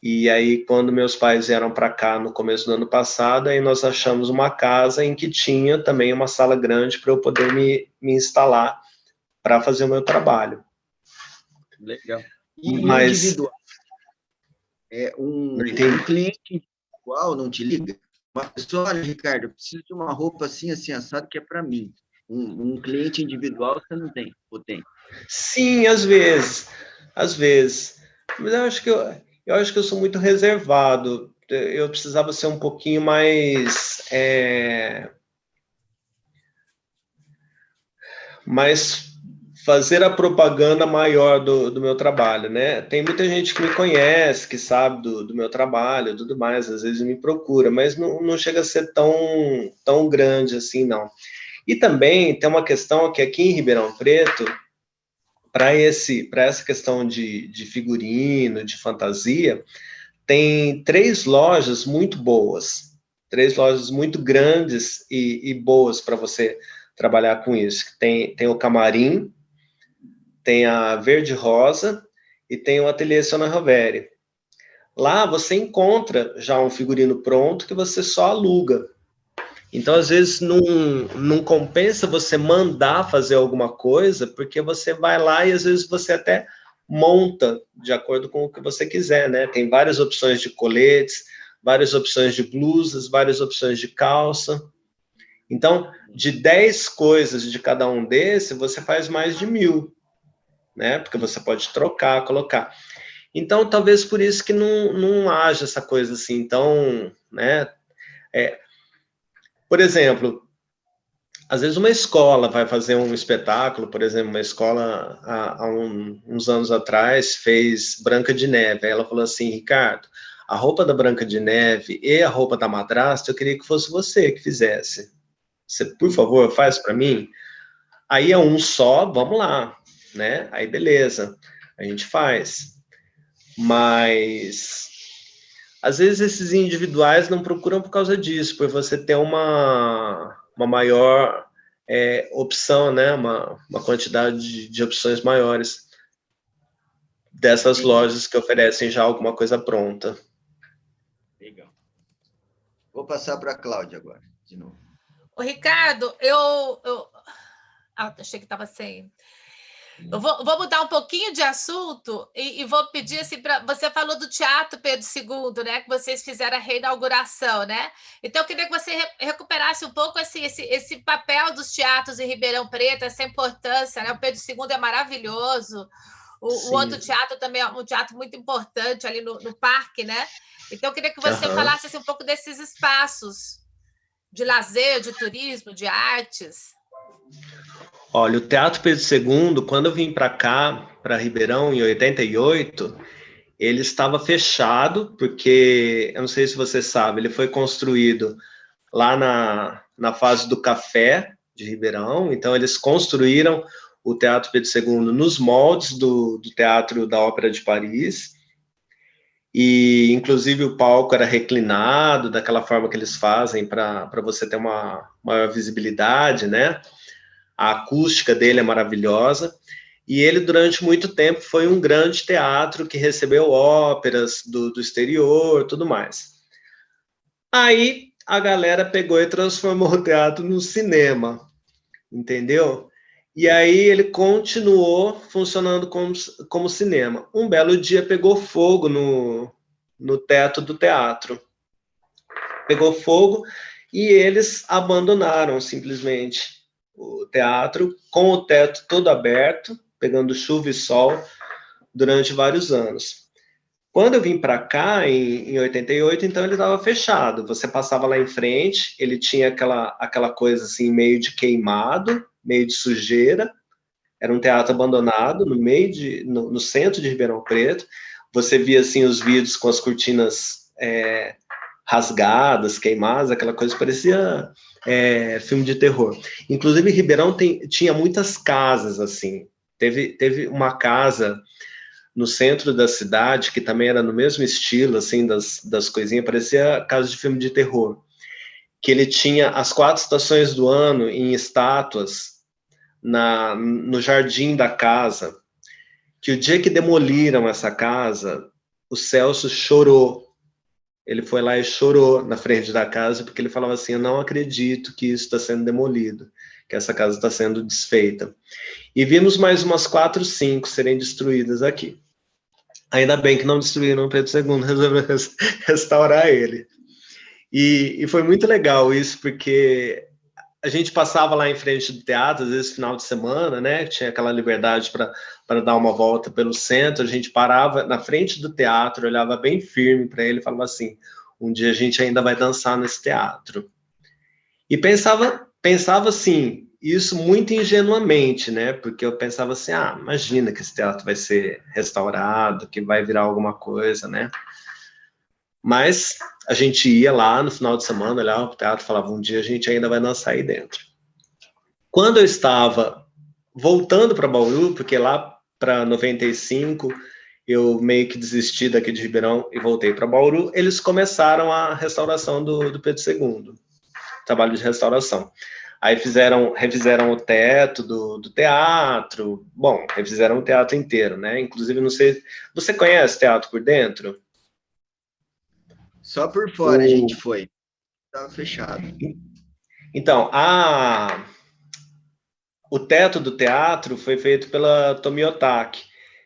E aí, quando meus pais vieram para cá no começo do ano passado, aí nós achamos uma casa em que tinha também uma sala grande para eu poder me instalar para fazer o meu trabalho. Legal. E o Mas individual? Um cliente individual não te liga? Uma pessoa, olha, Ricardo, eu preciso de uma roupa assim, assim, assado, que é para mim. Um cliente individual você não tem, ou tem? sim, às vezes. Às vezes. Mas eu acho que eu sou muito reservado. Eu precisava ser um pouquinho mais fazer a propaganda maior do meu trabalho, né? Tem muita gente que me conhece, que sabe do meu trabalho e tudo mais, às vezes me procura, mas não chega a ser tão grande assim, não. E também tem uma questão que aqui em Ribeirão Preto, para essa questão de figurino, de fantasia, tem 3 lojas muito boas, 3 lojas muito grandes e boas para você trabalhar com isso. Tem o Camarim, tem a Verde Rosa e tem o Ateliê Sona Roveri. Lá você encontra já um figurino pronto que você só aluga. Então, às vezes, não compensa você mandar fazer alguma coisa, porque você vai lá e às vezes você até monta de acordo com o que você quiser, né? Tem várias opções de coletes, várias opções de blusas, várias opções de calça. Então, de 10 coisas de cada um desses, você faz mais de 1.000, né? Porque você pode trocar, colocar. Então, talvez por isso que não haja essa coisa assim, então, né? Por exemplo, às vezes uma escola vai fazer um espetáculo, por exemplo, uma escola há uns anos atrás fez Branca de Neve. Aí ela falou assim, Ricardo, a roupa da Branca de Neve e a roupa da madrasta, eu queria que fosse você que fizesse. Você, por favor, faz para mim? Aí é um só, vamos lá, né? Aí beleza, a gente faz. Mas às vezes esses individuais não procuram por causa disso, por você ter uma maior opção, né? Uma quantidade de opções maiores dessas lojas que oferecem já alguma coisa pronta. Legal. Vou passar para a Cláudia agora, de novo. Ô, Ricardo, achei que estava sem. Eu vou mudar um pouquinho de assunto e vou pedir assim para você falou do Teatro Pedro II, né? Que vocês fizeram a reinauguração, né? Então eu queria que você recuperasse um pouco esse papel dos teatros em Ribeirão Preto, essa importância, né? O Pedro II é maravilhoso. O outro teatro também é um teatro muito importante ali no parque, né? Então eu queria que você falasse assim, um pouco desses espaços de lazer, de turismo, de artes. Olha, o Teatro Pedro II, quando eu vim para cá, para Ribeirão, em 88, ele estava fechado, porque, eu não sei se você sabe, ele foi construído lá na fase do café de Ribeirão, então eles construíram o Teatro Pedro II nos moldes do Teatro da Ópera de Paris, e inclusive o palco era reclinado, daquela forma que eles fazem para você ter uma maior visibilidade, né? A acústica dele é maravilhosa, e ele durante muito tempo foi um grande teatro que recebeu óperas do exterior, tudo mais. Aí a galera pegou e transformou o teatro no cinema, entendeu? E aí ele continuou funcionando como cinema. Um belo dia pegou fogo no teto do teatro. Pegou fogo e eles abandonaram simplesmente o teatro com o teto todo aberto, pegando chuva e sol durante vários anos. Quando eu vim para cá, em 88, então ele estava fechado. Você passava lá em frente, ele tinha aquela coisa assim, meio de queimado, meio de sujeira. Era um teatro abandonado, no centro de Ribeirão Preto. Você via assim, os vidros com as cortinas rasgadas, queimadas, aquela coisa parecia filme de terror. Inclusive, Ribeirão tinha muitas casas assim. Teve uma casa no centro da cidade, que também era no mesmo estilo, assim, das coisinhas, parecia casa de filme de terror, que ele tinha as 4 estações do ano em estátuas no jardim da casa, que o dia que demoliram essa casa, o Celso chorou. Ele foi lá e chorou na frente da casa, porque ele falava assim, eu não acredito que isso está sendo demolido, que essa casa está sendo desfeita. E vimos mais umas 4, 5 serem destruídas aqui. Ainda bem que não destruíram o Pedro II, resolveu restaurar ele. E foi muito legal isso, porque a gente passava lá em frente do teatro, às vezes final de semana, né? Tinha aquela liberdade para dar uma volta pelo centro, a gente parava na frente do teatro, olhava bem firme para ele e falava assim, um dia a gente ainda vai dançar nesse teatro. E pensava assim, isso muito ingenuamente, né? Porque eu pensava assim, imagina que esse teatro vai ser restaurado, que vai virar alguma coisa, né? Mas a gente ia lá no final de semana, olhava para o teatro, falava, um dia a gente ainda vai dançar aí dentro. Quando eu estava voltando para Bauru, porque lá para 95 eu meio que desisti daqui de Ribeirão e voltei para Bauru, eles começaram a restauração do Pedro II, trabalho de restauração. Aí refizeram o teto do teatro, bom, refizeram o teatro inteiro, né? Inclusive, não sei, você conhece teatro por dentro? Só por fora a gente foi. Estava fechado. Então, o teto do teatro foi feito pela Tomiotaki.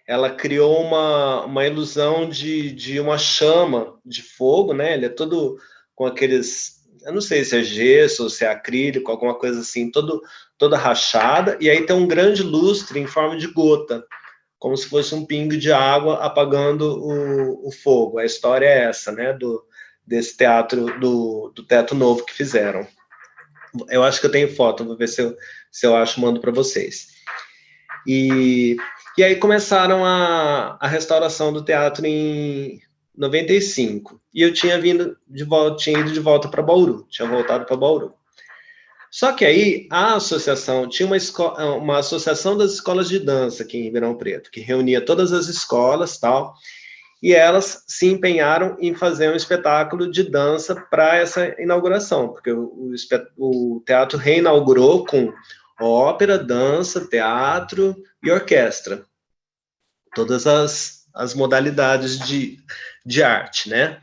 Ela criou uma ilusão de uma chama de fogo, né? Ele é todo com aqueles, eu não sei se é gesso ou se é acrílico, alguma coisa assim, toda rachada, e aí tem um grande lustre em forma de gota, como se fosse um pingo de água apagando o fogo. A história é essa, né? Desse teatro, do teto novo que fizeram. Eu acho que eu tenho foto, vou ver se eu acho, mando para vocês. E aí começaram a restauração do teatro em 95. E eu tinha ido de volta para Bauru, tinha voltado para Bauru. Só que aí a associação, tinha uma associação das escolas de dança aqui em Ribeirão Preto, que reunia todas as escolas, tal, e elas se empenharam em fazer um espetáculo de dança para essa inauguração, porque o teatro reinaugurou com ópera, dança, teatro e orquestra. Todas as modalidades de arte, né?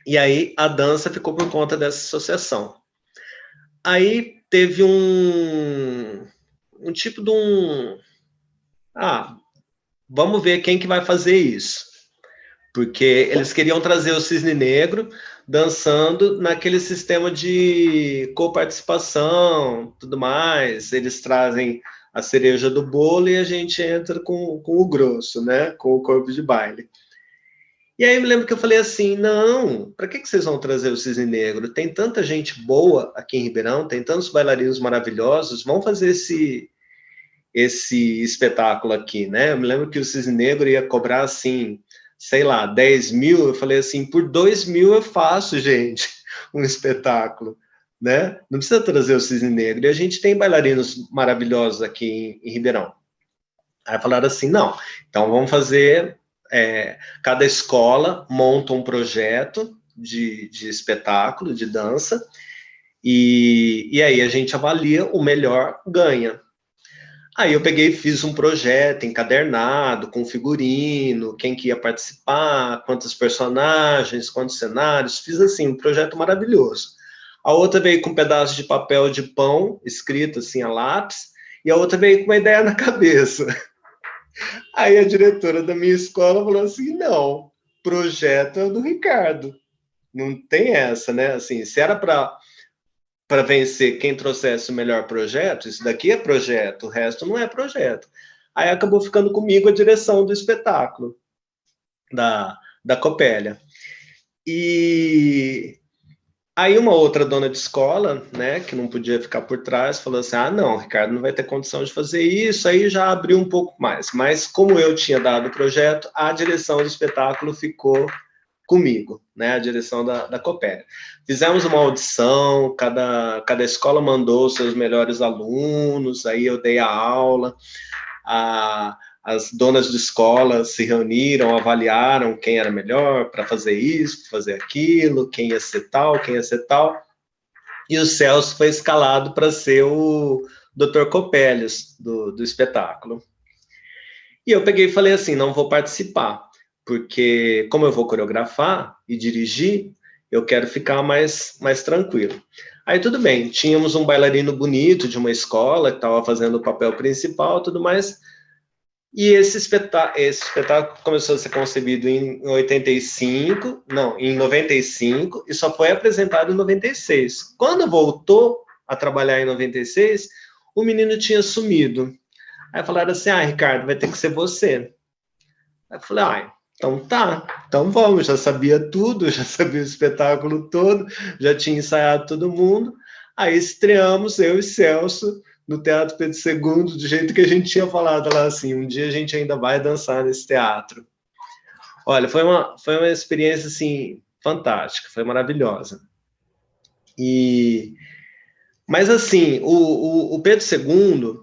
E aí a dança ficou por conta dessa associação. Aí teve um tipo de vamos ver quem que vai fazer isso. Porque eles queriam trazer o Cisne Negro dançando naquele sistema de coparticipação, tudo mais. Eles trazem a cereja do bolo e a gente entra com o grosso, né? Com o corpo de baile. E aí eu me lembro que eu falei assim, não, para que vocês vão trazer o Cisne Negro? Tem tanta gente boa aqui em Ribeirão, tem tantos bailarinos maravilhosos, vão fazer esse espetáculo aqui, né? Eu me lembro que o Cisne Negro ia cobrar, assim, sei lá, 10 mil, eu falei assim, por 2 mil eu faço, gente, um espetáculo, né? Não precisa trazer o Cisne Negro. E a gente tem bailarinos maravilhosos aqui em Ribeirão. Aí falaram assim, não, então vamos fazer... cada escola monta um projeto de espetáculo, de dança, e aí a gente avalia, o melhor ganha. Aí eu peguei e fiz um projeto encadernado, com figurino, quem que ia participar, quantos personagens, quantos cenários, fiz assim, um projeto maravilhoso. A outra veio com um pedaço de papel de pão, escrito assim a lápis, e a outra veio com uma ideia na cabeça. Aí a diretora da minha escola falou assim, não, projeto é do Ricardo, não tem essa, né? Assim, se era para vencer quem trouxesse o melhor projeto, isso daqui é projeto, o resto não é projeto. Aí acabou ficando comigo a direção do espetáculo, da Copélia. E aí uma outra dona de escola, né, que não podia ficar por trás, falou assim, não, o Ricardo não vai ter condição de fazer isso, aí já abriu um pouco mais. Mas como eu tinha dado o projeto, a direção do espetáculo ficou comigo, né, a direção da Copélia. Fizemos uma audição, cada escola mandou seus melhores alunos, aí eu dei a aula, as donas de escola se reuniram, avaliaram quem era melhor para fazer isso, fazer aquilo, quem ia ser tal, e o Celso foi escalado para ser o Dr. Copélios do espetáculo. E eu peguei e falei assim, não vou participar, porque como eu vou coreografar e dirigir, eu quero ficar mais tranquilo. Aí tudo bem, tínhamos um bailarino bonito de uma escola que estava fazendo o papel principal, tudo mais. E esse espetáculo começou a ser concebido em 95, e só foi apresentado em 96. Quando voltou a trabalhar em 96, o menino tinha sumido. Aí falaram assim, Ricardo, vai ter que ser você. Aí eu falei, então tá, então vamos, já sabia tudo, já sabia o espetáculo todo, já tinha ensaiado todo mundo. Aí estreamos, eu e Celso, no Teatro Pedro II, do jeito que a gente tinha falado lá, assim, um dia a gente ainda vai dançar nesse teatro. Olha, foi uma experiência, assim, fantástica, foi maravilhosa. Mas, assim, o Pedro II,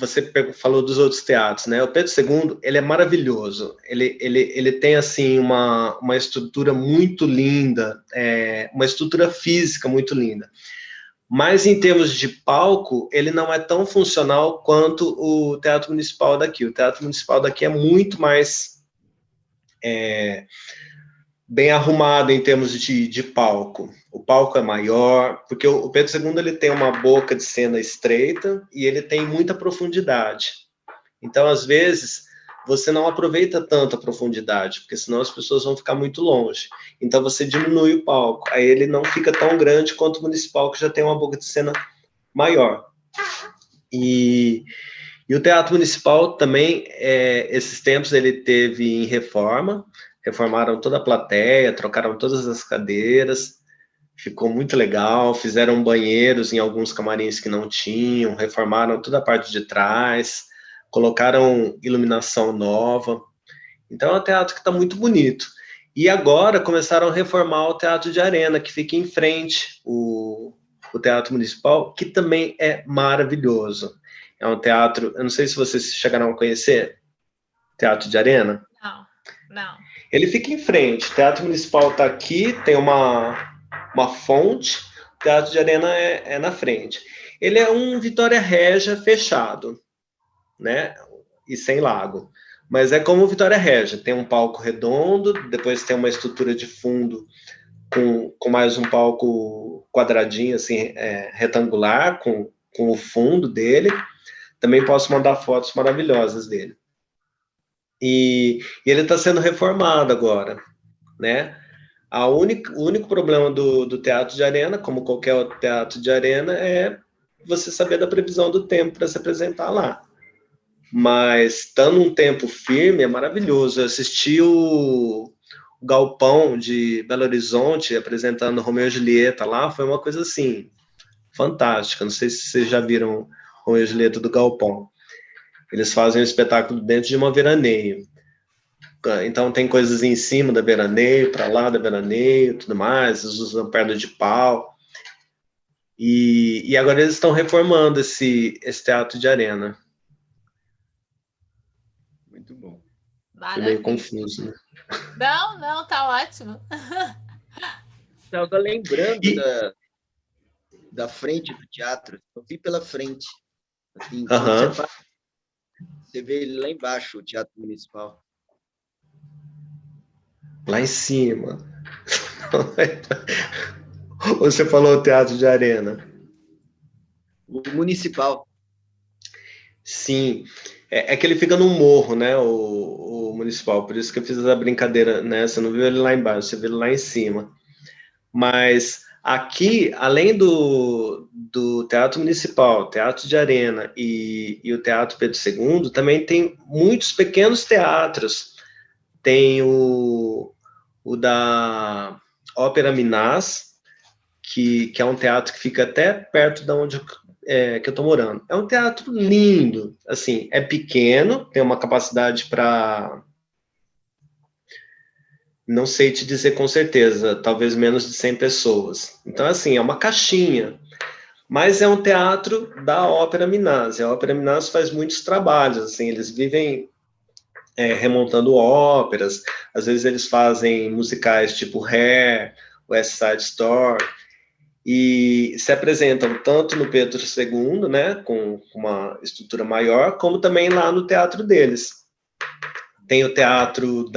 você falou dos outros teatros, né? O Pedro II, ele é maravilhoso, ele tem, assim, uma estrutura muito linda, uma estrutura física muito linda. Mas, em termos de palco, ele não é tão funcional quanto o Teatro Municipal daqui. O Teatro Municipal daqui é muito mais bem arrumado em termos de palco. O palco é maior, porque o Pedro II ele tem uma boca de cena estreita e ele tem muita profundidade. Então, às vezes, você não aproveita tanto a profundidade, porque senão as pessoas vão ficar muito longe. Então, você diminui o palco. Aí ele não fica tão grande quanto o municipal, que já tem uma boca de cena maior. E o Teatro Municipal também, esses tempos, ele teve em reforma, reformaram toda a plateia, trocaram todas as cadeiras, ficou muito legal, fizeram banheiros em alguns camarins que não tinham, reformaram toda a parte de trás, colocaram iluminação nova. Então é um teatro que está muito bonito. E agora começaram a reformar o Teatro de Arena, que fica em frente, o Teatro Municipal, que também é maravilhoso. É um teatro, eu não sei se vocês chegaram a conhecer, Teatro de Arena. Não. Ele fica em frente, o Teatro Municipal está aqui, tem uma fonte, o Teatro de Arena é na frente. Ele é um Vitória Régia fechado, né? E sem lago. Mas é como Vitória Régia, tem um palco redondo, depois tem uma estrutura de fundo com mais um palco quadradinho, assim, retangular, com o fundo dele. Também posso mandar fotos maravilhosas dele. E ele está sendo reformado agora, né? O único problema do Teatro de Arena, como qualquer outro teatro de arena, é você saber da previsão do tempo para se apresentar lá. Mas, estando um tempo firme, é maravilhoso. Eu assisti o Galpão de Belo Horizonte, apresentando Romeu e Julieta lá, foi uma coisa assim, fantástica. Não sei se vocês já viram Romeu e Julieta do Galpão. Eles fazem um espetáculo dentro de uma veraneio. Então tem coisas em cima da veraneio, para lá da veraneio, tudo mais, eles usam perna de pau. E agora eles estão reformando esse teatro de arena. Muito bom. Foi meio confuso, né? Não, tá ótimo. Estava lembrando da frente do teatro. Eu vi pela frente. Assim, você vê ele lá embaixo, o Teatro Municipal. Lá em cima. Ou você falou teatro de arena? O Municipal. Sim. É que ele fica num morro, né, o Municipal. Por isso que eu fiz a brincadeira, né? Você não viu ele lá embaixo, você viu ele lá em cima. Mas aqui, além do Teatro Municipal, Teatro de Arena e o Teatro Pedro II, também tem muitos pequenos teatros. Tem o da Ópera Minas, que é um teatro que fica até perto de onde que eu estou morando. É um teatro lindo, assim, é pequeno, tem uma capacidade para... Não sei te dizer com certeza, talvez menos de 100 pessoas. Então, assim, é uma caixinha. Mas é um teatro da Ópera Minas. A Ópera Minas faz muitos trabalhos, assim, eles vivem remontando óperas. Às vezes eles fazem musicais tipo Hair, West Side Story, e se apresentam tanto no Pedro II, né, com uma estrutura maior, como também lá no teatro deles. Tem o teatro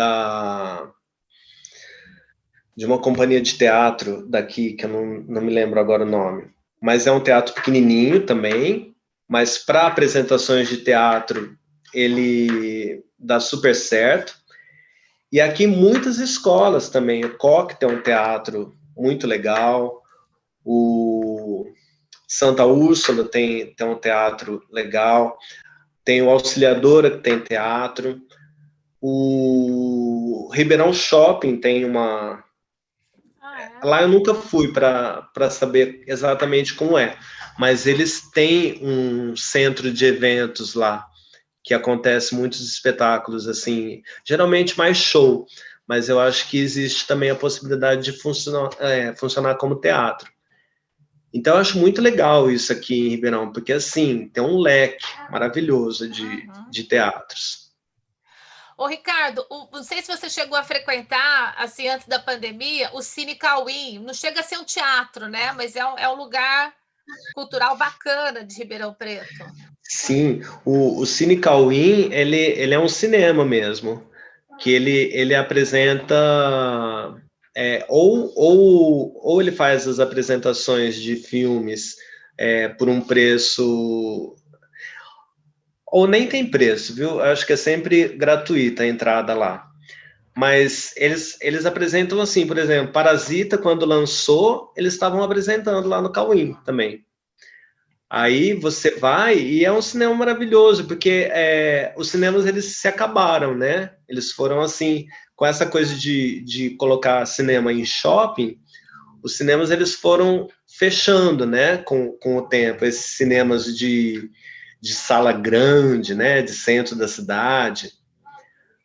de uma companhia de teatro daqui, que eu não me lembro agora o nome, mas é um teatro pequenininho também, mas para apresentações de teatro ele dá super certo. E aqui muitas escolas também, o Coque tem um teatro muito legal, o Santa Úrsula tem um teatro legal, tem o Auxiliadora que tem teatro, o Ribeirão Shopping tem uma... Lá eu nunca fui para saber exatamente como é, mas eles têm um centro de eventos lá, que acontece muitos espetáculos, assim, geralmente mais show, mas eu acho que existe também a possibilidade de funcionar como teatro. Então eu acho muito legal isso aqui em Ribeirão, porque assim, tem um leque maravilhoso de teatros. Ô, Ricardo, não sei se você chegou a frequentar, assim, antes da pandemia, o Cine Cauim. Não chega a ser um teatro, né? Mas é um lugar cultural bacana de Ribeirão Preto. Sim, o Cine Cauim, ele é um cinema mesmo, que ele apresenta... ou ele faz as apresentações de filmes por um preço... Ou nem tem preço, viu? Acho que é sempre gratuita a entrada lá. Mas eles apresentam assim, por exemplo, Parasita, quando lançou, eles estavam apresentando lá no Cauim também. Aí você vai e é um cinema maravilhoso, porque os cinemas eles se acabaram, né? Eles foram assim, com essa coisa de colocar cinema em shopping, os cinemas eles foram fechando, né? Com o tempo, esses cinemas de sala grande, né? De centro da cidade.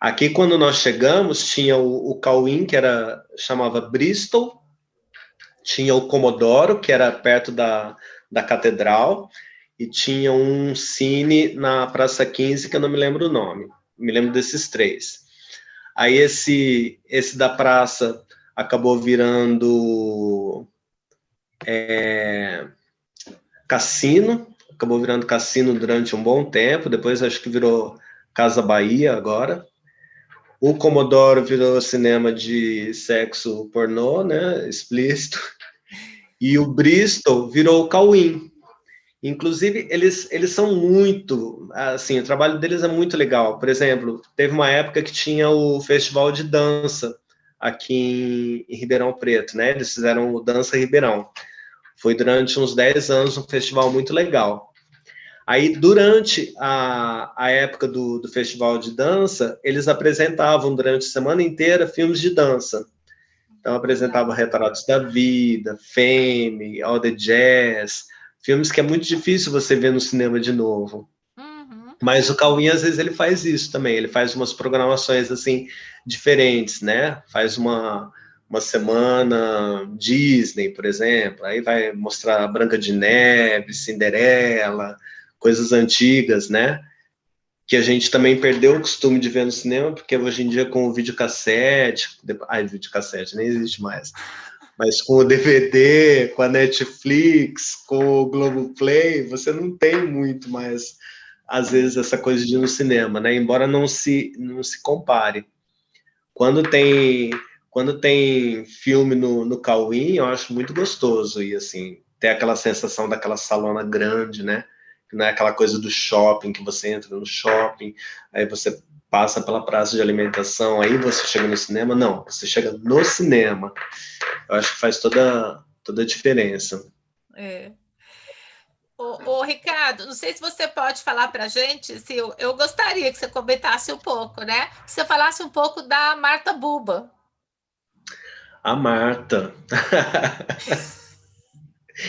Aqui, quando nós chegamos, tinha o Cauim, que chamava Bristol, tinha o Comodoro, que era perto da Catedral, e tinha um cine na Praça 15, que eu não me lembro o nome. Me lembro desses três. Aí esse da Praça acabou virando cassino, acabou virando cassino durante um bom tempo, depois acho que virou Casa Bahia agora. O Comodoro virou cinema de sexo pornô, né, explícito, e o Bristol virou o Cauim. Inclusive, eles são muito, assim, o trabalho deles é muito legal. Por exemplo, teve uma época que tinha o festival de dança aqui em Ribeirão Preto, né, eles fizeram o Dança Ribeirão. Foi durante uns 10 anos um festival muito legal. Aí, durante a época do festival de dança, eles apresentavam durante a semana inteira filmes de dança. Então, apresentava Retratos da Vida, Fame, All the Jazz, filmes que é muito difícil você ver no cinema de novo. Mas o Cauim, às vezes, ele faz isso também. Ele faz umas programações, assim, diferentes, né? Faz uma semana Disney, por exemplo. Aí vai mostrar Branca de Neve, Cinderela, coisas antigas, né? Que a gente também perdeu o costume de ver no cinema, porque hoje em dia com o videocassete... videocassete nem existe mais. Mas com o DVD, com a Netflix, com o Globoplay, você não tem muito mais, às vezes, essa coisa de ir no cinema, né? Embora não se compare. Quando tem filme no Cauim, eu acho muito gostoso e assim, ter aquela sensação daquela salona grande, né? Não é aquela coisa do shopping, que você entra no shopping, aí você passa pela praça de alimentação, aí você chega no cinema. Não, você chega no cinema. Eu acho que faz toda a diferença. Ô, Ricardo, não sei se você pode falar para a gente, se eu gostaria que você comentasse um pouco, né? Que você falasse um pouco da Marta Buba. A Marta.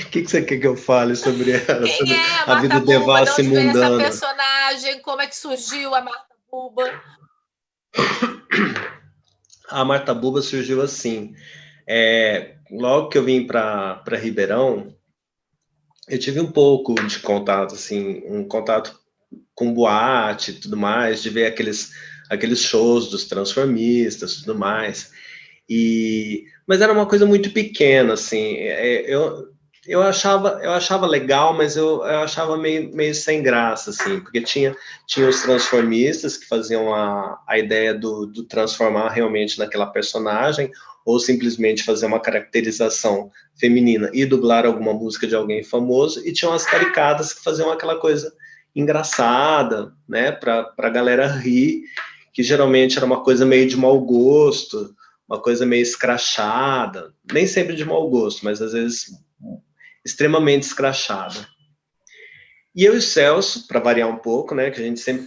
O que você quer que eu fale sobre ela? Quem sobre é a a vida Marta Buba? De devassa e onde veio essa mundana? personagem? Como é que surgiu a Marta Buba? A Marta Buba surgiu assim. Logo que eu vim para Ribeirão, eu tive um pouco de contato, assim, um contato com boate e tudo mais, de ver aqueles shows dos transformistas e tudo mais. Mas era uma coisa muito pequena, assim. Eu achava legal, mas eu achava meio sem graça, assim, porque tinha os transformistas que faziam a ideia do transformar realmente naquela personagem, ou simplesmente fazer uma caracterização feminina e dublar alguma música de alguém famoso, e tinham as caricatas que faziam aquela coisa engraçada, né, para a galera rir, que geralmente era uma coisa meio de mau gosto, uma coisa meio escrachada, nem sempre de mau gosto, mas às vezes extremamente escrachada. E eu e o Celso, para variar um pouco, né, que a gente sempre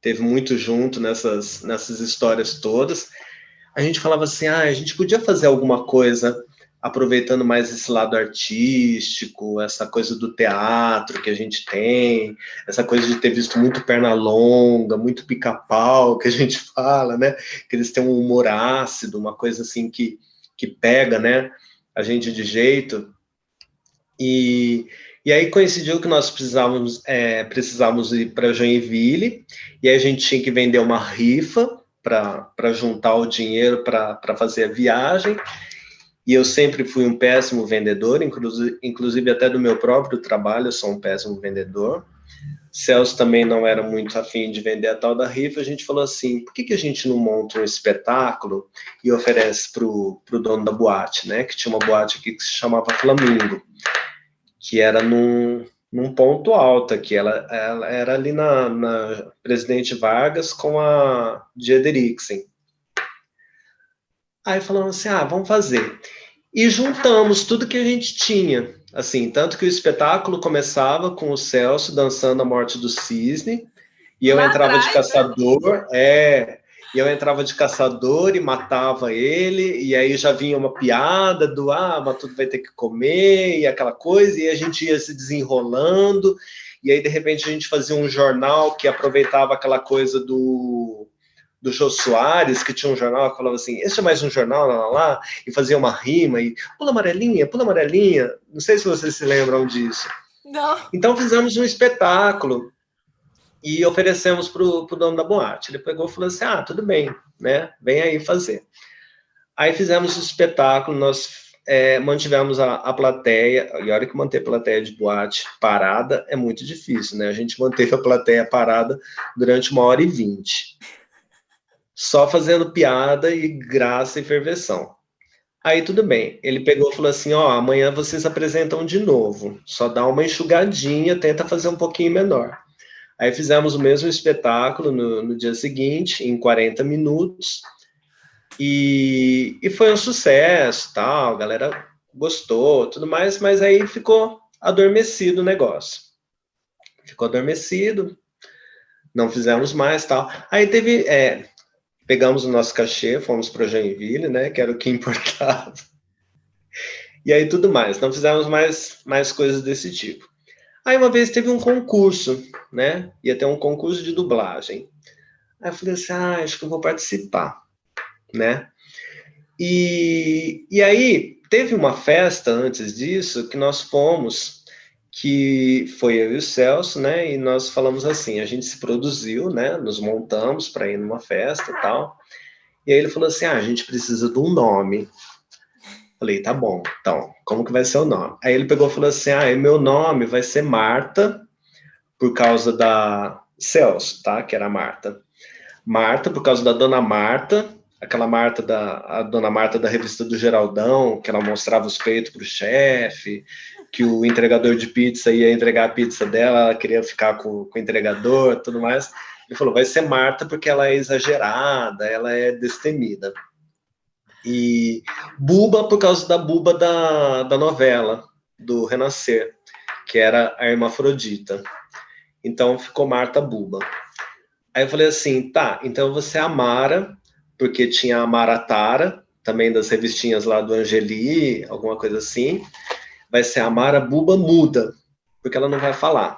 teve muito junto nessas histórias todas, a gente falava assim, a gente podia fazer alguma coisa aproveitando mais esse lado artístico, essa coisa do teatro que a gente tem, essa coisa de ter visto muito Pernalonga, muito Pica-Pau, que a gente fala, né? Que eles têm um humor ácido, uma coisa assim que pega, né? A gente de jeito. E aí coincidiu que nós precisávamos ir para Joinville, e aí a gente tinha que vender uma rifa para juntar o dinheiro para fazer a viagem. E eu sempre fui um péssimo vendedor, inclusive até do meu próprio trabalho, eu sou um péssimo vendedor. Celso também não era muito afim de vender a tal da rifa. A gente falou assim, por que a gente não monta um espetáculo e oferece para o dono da boate, né? Que tinha uma boate aqui que se chamava Flamingo, que era num ponto alto aqui. Ela era ali na Presidente Vargas com a Diederiksen. Aí falamos assim, vamos fazer. E juntamos tudo que a gente tinha, assim, tanto que o espetáculo começava com o Celso dançando a morte do cisne, e eu entrava de caçador, e eu entrava de caçador e matava ele, e aí já vinha uma piada do, mas tudo vai ter que comer, e aquela coisa, e a gente ia se desenrolando, e aí de repente a gente fazia um jornal que aproveitava aquela coisa do Jô Soares, que tinha um jornal que falava assim, esse é mais um jornal, lá, e fazia uma rima, e pula amarelinha, não sei se vocês se lembram disso. Não. Então fizemos um espetáculo, e oferecemos para o dono da boate. Ele pegou e falou assim, tudo bem, né, vem aí fazer. Aí fizemos o espetáculo, nós mantivemos a plateia, e a hora que manter a plateia de boate parada é muito difícil, né, a gente manteve a plateia parada durante 1h20. Só fazendo piada e graça e ferveção. Aí tudo bem, ele pegou e falou assim, amanhã vocês apresentam de novo, só dá uma enxugadinha, tenta fazer um pouquinho menor. Aí fizemos o mesmo espetáculo no dia seguinte, em 40 minutos, e foi um sucesso, tal, a galera gostou, tudo mais, mas aí ficou adormecido o negócio. ficou adormecido, não fizemos mais, tal. Aí pegamos o nosso cachê, fomos para Joinville, né, que era o que importava. E aí tudo mais, não fizemos mais coisas desse tipo. Aí uma vez teve um concurso, né, ia ter um concurso de dublagem. Aí eu falei assim, acho que eu vou participar, né. E aí teve uma festa antes disso que nós fomos, que foi eu e o Celso, né, e nós falamos assim, a gente se produziu, né, nos montamos para ir numa festa e tal, e aí ele falou assim, a gente precisa de um nome. Falei, tá bom, então, como que vai ser o nome? Aí ele pegou e falou assim, meu nome vai ser Marta, por causa da Celso, tá, que era a Marta. Marta, por causa da Dona Marta, aquela a Dona Marta da revista do Geraldão, que ela mostrava os peitos pro chefe, que o entregador de pizza ia entregar a pizza dela, ela queria ficar com o entregador, tudo mais. Ele falou, vai ser Marta porque ela é exagerada, ela é destemida. E Buba por causa da Buba da novela, do Renascer, que era a Hermafrodita. Então ficou Marta Buba. Aí eu falei assim, tá, então você é a Mara, porque tinha a Mara Tara, também das revistinhas lá do Angeli, alguma coisa assim. Vai ser a Mara Buba Muda, porque ela não vai falar.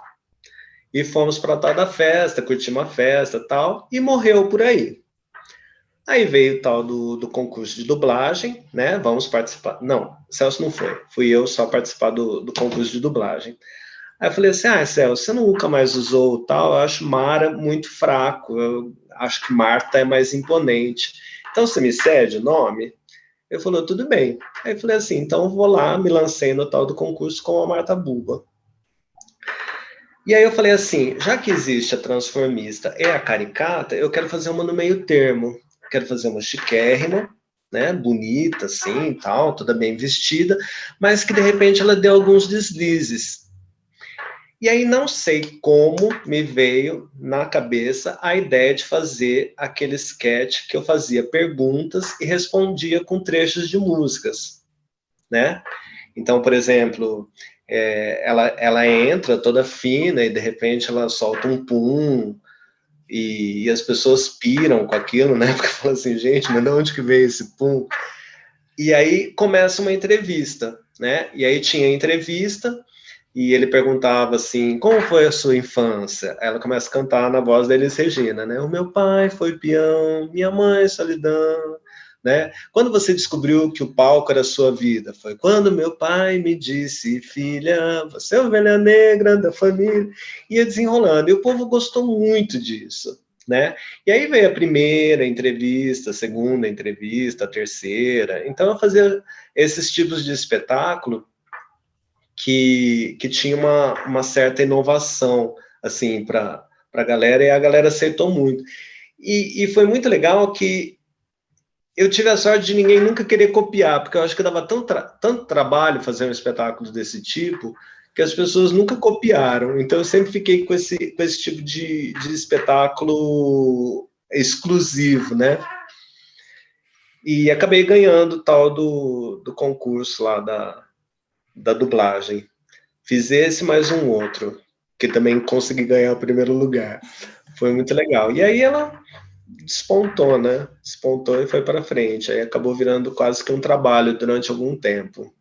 E fomos para tal da festa, curtimos a festa e tal, e morreu por aí. Aí veio o tal do concurso de dublagem, né? Vamos participar. Não, Celso não foi. Fui eu só participar do concurso de dublagem. Aí eu falei assim, Celso, você nunca mais usou tal, eu acho Mara muito fraco, eu acho que Marta é mais imponente. Então você me cede o nome? Ele falou, tudo bem. Aí eu falei assim, então eu vou lá, me lancei no tal do concurso com a Marta Buba. E aí eu falei assim, já que existe a transformista e a caricata, eu quero fazer uma no meio termo. Quero fazer uma chiquérrima, né, bonita assim, tal, toda bem vestida, mas que de repente ela deu alguns deslizes. E aí não sei como me veio na cabeça a ideia de fazer aquele sketch que eu fazia perguntas e respondia com trechos de músicas, né? Então, por exemplo, ela entra toda fina e de repente ela solta um pum e as pessoas piram com aquilo, né? Porque falam assim, gente, mas de onde que veio esse pum? E aí começa uma entrevista, né? E aí tinha entrevista e ele perguntava assim, como foi a sua infância? Ela começa a cantar na voz da Elis Regina, né? O meu pai foi peão, minha mãe solidão, né? Quando você descobriu que o palco era a sua vida? Foi quando meu pai me disse, filha, você é a ovelha negra da família. Ia desenrolando, e o povo gostou muito disso, né? E aí veio a primeira entrevista, a segunda entrevista, a terceira. Então eu fazia esses tipos de espetáculo que tinha uma certa inovação, assim, para a galera, e a galera aceitou muito. E foi muito legal que eu tive a sorte de ninguém nunca querer copiar, porque eu acho que dava tanto trabalho fazer um espetáculo desse tipo, que as pessoas nunca copiaram. Então eu sempre fiquei com esse tipo de espetáculo exclusivo, né? E acabei ganhando tal do concurso lá da dublagem. Fiz esse mais um outro, que também consegui ganhar o primeiro lugar. Foi muito legal. E aí ela despontou, né? Despontou e foi para frente. Aí acabou virando quase que um trabalho durante algum tempo.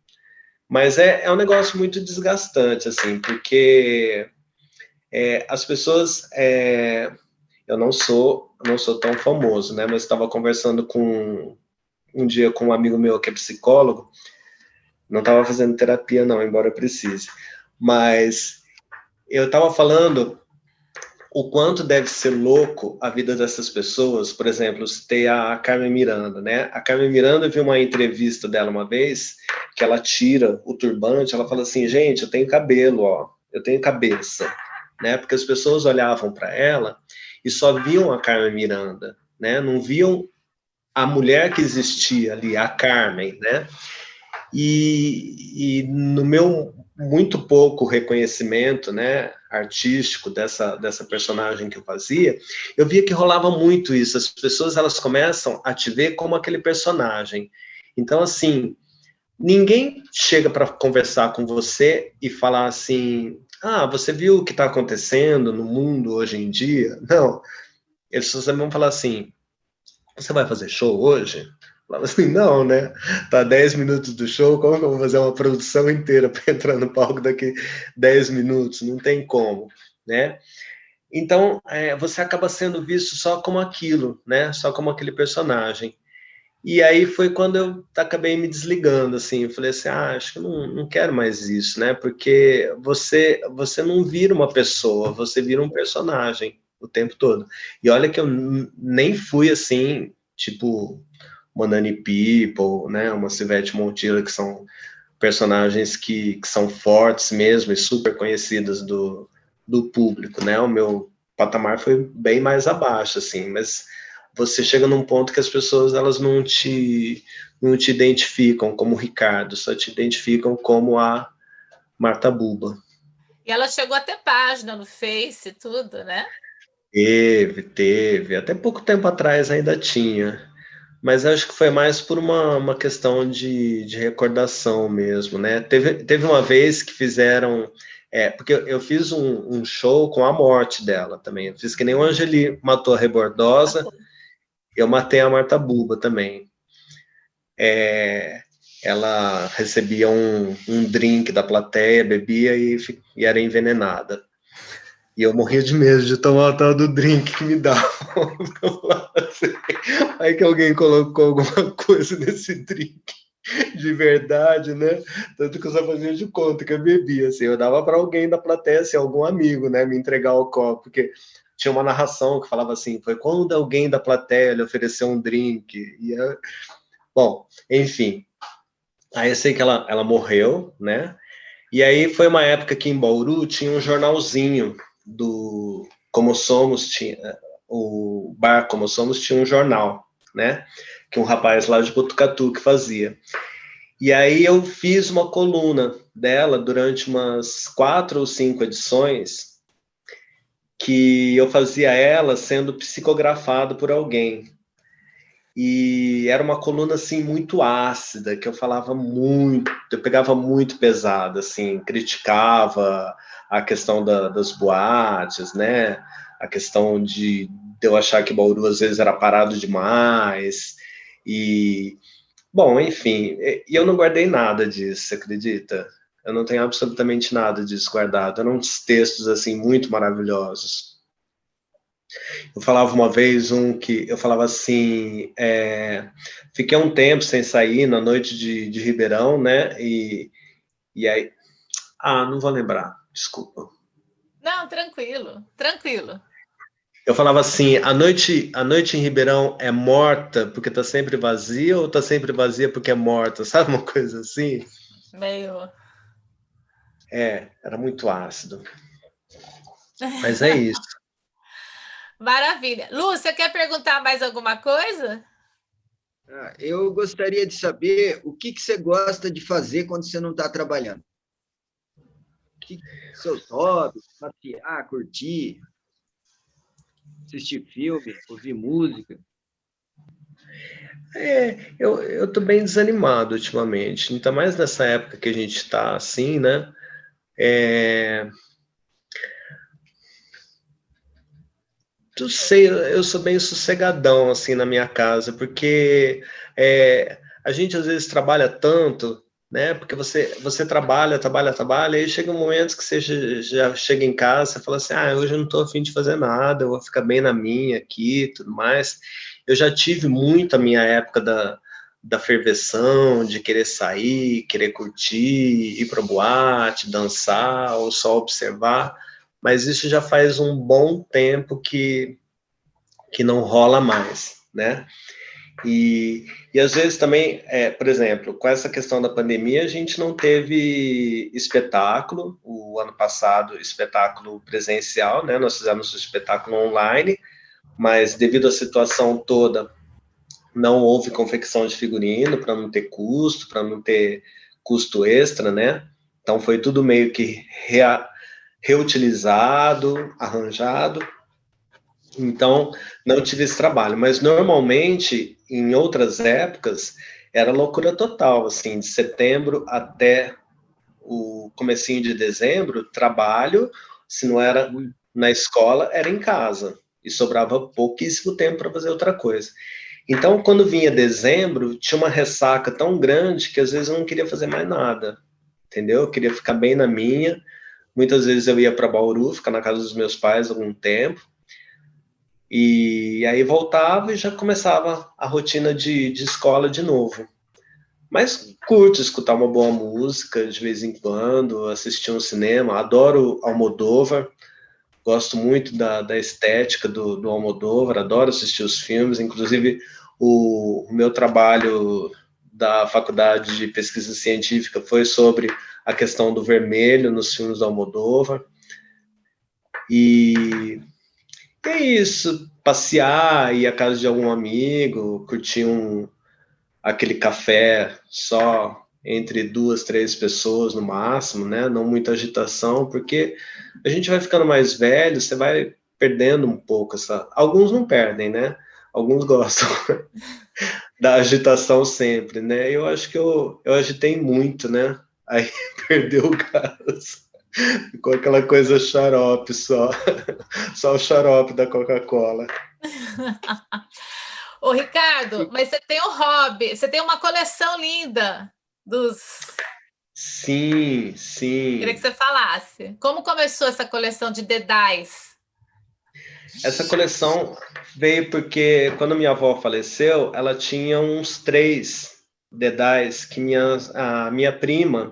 Mas é um negócio muito desgastante, assim, porque as pessoas... eu não sou tão famoso, né? Mas estava conversando um dia com um amigo meu que é psicólogo. Não estava fazendo terapia, não, embora eu precise. Mas eu estava falando o quanto deve ser louco a vida dessas pessoas. Por exemplo, citei a Carmen Miranda, né? A Carmen Miranda, eu vi uma entrevista dela uma vez, que ela tira o turbante, ela fala assim, gente, eu tenho cabelo, ó, eu tenho cabeça, né? Porque as pessoas olhavam para ela e só viam a Carmen Miranda, né? Não viam a mulher que existia ali, a Carmen, né? E no meu muito pouco reconhecimento, né, artístico dessa personagem que eu fazia, eu via que rolava muito isso. As pessoas, elas começam a te ver como aquele personagem. Então, assim, ninguém chega para conversar com você e falar assim, você viu o que está acontecendo no mundo hoje em dia? Não. Eles só vão falar assim, você vai fazer show hoje? Eu falava assim, não, né? Tá 10 minutos do show, como que eu vou fazer uma produção inteira para entrar no palco daqui 10 minutos? Não tem como, né? Então, você acaba sendo visto só como aquilo, né? Só como aquele personagem. E aí foi quando eu acabei me desligando, assim, eu falei assim, acho que eu não quero mais isso, né? Porque você não vira uma pessoa, você vira um personagem o tempo todo. E olha que eu nem fui assim, tipo, uma Nani People, né? Uma Civete Montilla, que são personagens que são fortes mesmo e super conhecidas do público, né? O meu patamar foi bem mais abaixo, assim, mas você chega num ponto que as pessoas elas não te identificam como Ricardo, só te identificam como a Marta Buba. E ela chegou a ter página no Face e tudo, né? Teve. Até pouco tempo atrás ainda tinha. Mas acho que foi mais por uma questão de recordação mesmo, né? Teve uma vez que fizeram... porque eu fiz um show com a morte dela também. Eu fiz que nem o Angeli matou a Rebordosa, eu matei a Marta Buba também. Ela recebia um drink da plateia, bebia e era envenenada. E eu morria de medo de tomar o tal do drink que me dava. Aí que alguém colocou alguma coisa nesse drink de verdade, né? Tanto que eu só fazia de conta que eu bebia, assim. Eu dava para alguém da plateia, assim, algum amigo, né? Me entregar o copo, porque tinha uma narração que falava assim, foi quando alguém da plateia lhe ofereceu um drink. Bom, enfim. Aí eu sei que ela morreu, né? E aí foi uma época que em Bauru tinha um jornalzinho do Como Somos, o bar Como Somos tinha um jornal, né? Que um rapaz lá de Botucatu que fazia. E aí eu fiz uma coluna dela durante umas 4 ou 5 edições, que eu fazia ela sendo psicografada por alguém. E era uma coluna assim muito ácida, que eu falava muito, eu pegava muito pesado, assim, criticava a questão das boates, né? A questão de eu achar que Bauru às vezes era parado demais. E, bom, enfim, e eu não guardei nada disso, você acredita? Eu não tenho absolutamente nada disso guardado. Eram uns textos assim muito maravilhosos. Eu falava uma vez que eu falava assim, fiquei um tempo sem sair na noite de Ribeirão, né? E aí, não vou lembrar, desculpa. Não, tranquilo, tranquilo. Eu falava assim, a noite em Ribeirão é morta porque tá sempre vazia ou tá sempre vazia porque é morta? Sabe uma coisa assim? Meio... Era muito ácido. Mas é isso. Maravilha. Lu, você quer perguntar mais alguma coisa? Eu gostaria de saber o que você gosta de fazer quando você não está trabalhando. Seus hobbies, passear, curtir, assistir filme, ouvir música. Eu tô bem desanimado ultimamente, ainda mais nessa época que a gente está assim, né? Não sei, eu sou bem sossegadão assim na minha casa, porque a gente às vezes trabalha tanto, né? Porque você trabalha, e aí chega um momento que você já chega em casa, você fala assim, hoje eu não estou a fim de fazer nada, eu vou ficar bem na minha aqui, tudo mais. Eu já tive muito a minha época da ferveção, de querer sair, querer curtir, ir para boate, dançar ou só observar. Mas isso já faz um bom tempo que não rola mais, né? E às vezes também, por exemplo, com essa questão da pandemia, a gente não teve espetáculo, o ano passado, espetáculo presencial, né? Nós fizemos o espetáculo online, mas devido à situação toda, não houve confecção de figurino para não ter custo, para não ter custo extra, né? Então foi tudo meio que reutilizado, arranjado. Então, não tive esse trabalho. Mas, normalmente, em outras épocas, era loucura total, assim, de setembro até o comecinho de dezembro, trabalho, se não era na escola, era em casa. E sobrava pouquíssimo tempo para fazer outra coisa. Então, quando vinha dezembro, tinha uma ressaca tão grande que às vezes eu não queria fazer mais nada, entendeu? Eu queria ficar bem na minha. Muitas vezes eu ia para Bauru, ficar na casa dos meus pais algum tempo. E aí voltava e já começava a rotina de escola de novo. Mas curto escutar uma boa música de vez em quando, assistir um cinema. Adoro Almodóvar, gosto muito da estética do Almodóvar, adoro assistir os filmes. Inclusive, o meu trabalho da Faculdade de Pesquisa Científica foi sobre a questão do vermelho nos filmes do Almodóvar. E é isso, passear, ir à casa de algum amigo, curtir aquele café só entre 2, 3 pessoas no máximo, né? Não muita agitação, porque a gente vai ficando mais velho, você vai perdendo um pouco essa... Alguns não perdem, né? Alguns gostam da agitação sempre, né? Eu acho que eu agitei muito, né? Aí perdeu o gás. Ficou aquela coisa xarope só. Só o xarope da Coca-Cola. Ô, Ricardo, mas você tem um hobby, você tem uma coleção linda dos... Sim. Queria que você falasse. Como começou essa coleção de dedais? Essa coleção veio porque quando minha avó faleceu, ela tinha uns 3 dedais que a minha prima,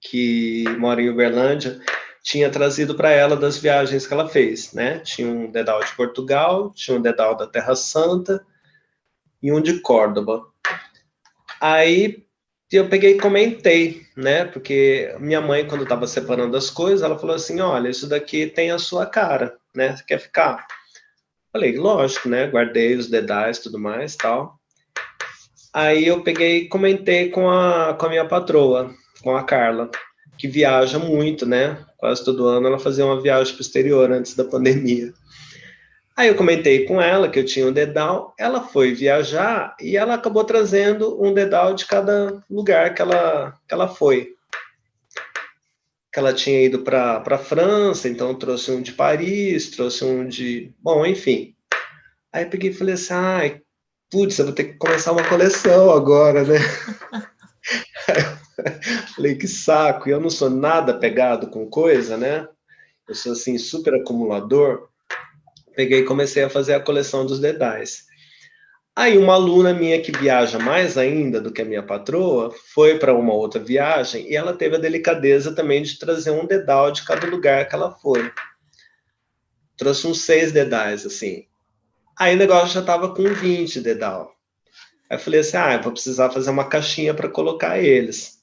que mora em Uberlândia, tinha trazido para ela das viagens que ela fez, né? Tinha um dedal de Portugal, tinha um dedal da Terra Santa e um de Córdoba. Aí eu peguei e comentei, né? Porque minha mãe, quando estava separando as coisas, ela falou assim, olha, isso daqui tem a sua cara, né? Você quer ficar? Falei, lógico, né? Guardei os dedais e tudo mais, tal. Aí eu peguei e comentei com a minha patroa, com a Carla, que viaja muito, né? Quase todo ano ela fazia uma viagem para o exterior antes da pandemia. Aí eu comentei com ela que eu tinha um dedal, ela foi viajar e ela acabou trazendo um dedal de cada lugar que ela foi. Que ela tinha ido para a França, então trouxe um de Paris, trouxe um de... Bom, enfim. Aí eu peguei e falei assim, ai, putz, eu vou ter que começar uma coleção agora, né? Falei, que saco, e eu não sou nada pegado com coisa, né? Eu sou, assim, super acumulador. Peguei e comecei a fazer a coleção dos dedais. Aí uma aluna minha que viaja mais ainda do que a minha patroa, foi para uma outra viagem e ela teve a delicadeza também de trazer um dedal de cada lugar que ela foi. Trouxe uns 6 dedais, assim. Aí o negócio já estava com 20 dedal. Aí eu falei assim, eu vou precisar fazer uma caixinha para colocar eles.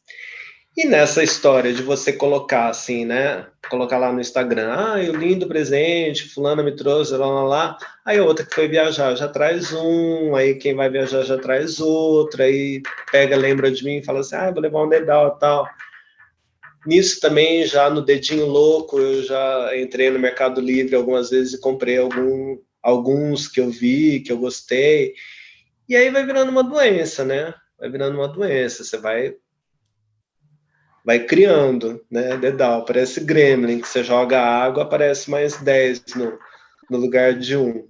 E nessa história de você colocar assim, né? Colocar lá no Instagram, o lindo presente, fulana me trouxe, lá. Aí a outra que foi viajar já traz um, aí quem vai viajar já traz outro, aí pega, lembra de mim e fala assim, vou levar um dedal e tal. Nisso também, já no dedinho louco, eu já entrei no Mercado Livre algumas vezes e comprei alguns que eu vi, que eu gostei. E aí vai virando uma doença, né? Vai virando uma doença, você vai criando, né, dedal, parece Gremlin, que você joga água, aparece mais 10 no lugar de um.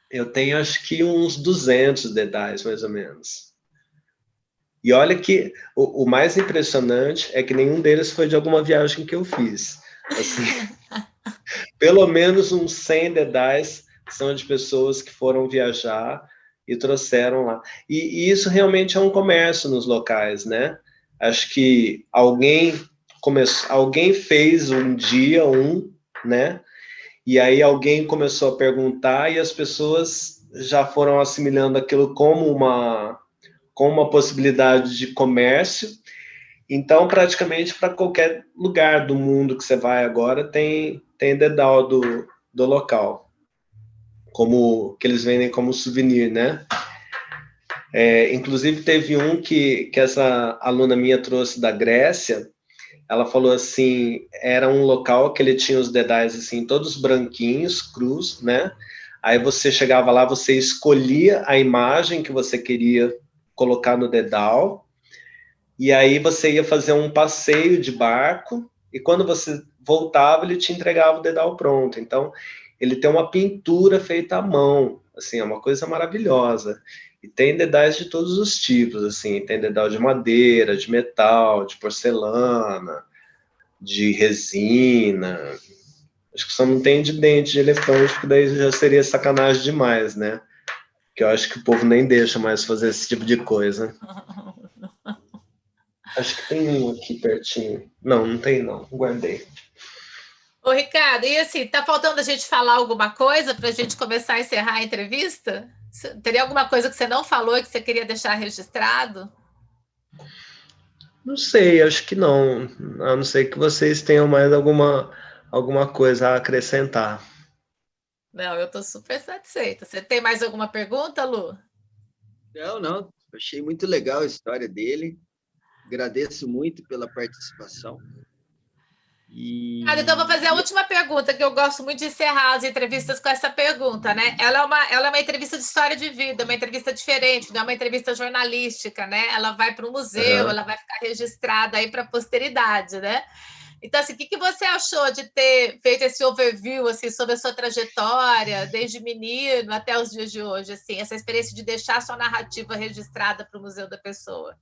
Eu tenho, acho que uns 200 dedais, mais ou menos. E olha que o mais impressionante é que nenhum deles foi de alguma viagem que eu fiz. Assim, pelo menos uns 100 dedais são de pessoas que foram viajar e trouxeram lá. E isso realmente é um comércio nos locais, né? Acho que alguém fez um dia né? E aí alguém começou a perguntar e as pessoas já foram assimilando aquilo como uma possibilidade de comércio. Então, praticamente para qualquer lugar do mundo que você vai agora tem dedal do local, como que eles vendem como souvenir, né? Inclusive teve um que essa aluna minha trouxe da Grécia. Ela falou assim, era um local que ele tinha os dedais assim, todos branquinhos, crus, né? Aí você chegava lá, você escolhia a imagem que você queria colocar no dedal, e aí você ia fazer um passeio de barco, e quando você voltava, ele te entregava o dedal pronto. Então, ele tem uma pintura feita à mão, assim, é uma coisa maravilhosa. E tem dedais de todos os tipos, assim, tem dedal de madeira, de metal, de porcelana, de resina. Acho que só não tem de dente de elefante, porque daí já seria sacanagem demais, né? Que eu acho que o povo nem deixa mais fazer esse tipo de coisa. Acho que tem um aqui pertinho. Não, não tem não, guardei. Ô, Ricardo, e assim, tá faltando a gente falar alguma coisa para a gente começar a encerrar a entrevista? Teria alguma coisa que você não falou e que você queria deixar registrado? Não sei, acho que não. A não ser que vocês tenham mais alguma coisa a acrescentar. Não, eu estou super satisfeita. Você tem mais alguma pergunta, Lu? Não. Achei muito legal a história dele. Agradeço muito pela participação. Então, vou fazer a última pergunta, que eu gosto muito de encerrar as entrevistas com essa pergunta, né? Ela é uma entrevista de história de vida, uma entrevista diferente, não é uma entrevista jornalística, né? Ela vai para o museu, ela vai ficar registrada aí para a posteridade, né? Então, assim, o que você achou de ter feito esse overview assim, sobre a sua trajetória, desde menino até os dias de hoje, assim, essa experiência de deixar a sua narrativa registrada para o Museu da Pessoa?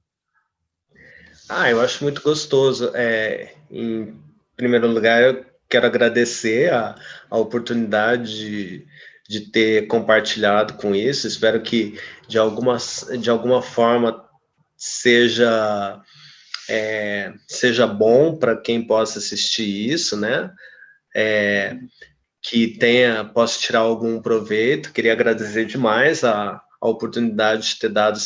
Eu acho muito gostoso. Em primeiro lugar, eu quero agradecer a oportunidade de ter compartilhado com isso. Espero que, de alguma forma, seja bom para quem possa assistir isso, né? Que possa tirar algum proveito. Queria agradecer demais a oportunidade de ter dado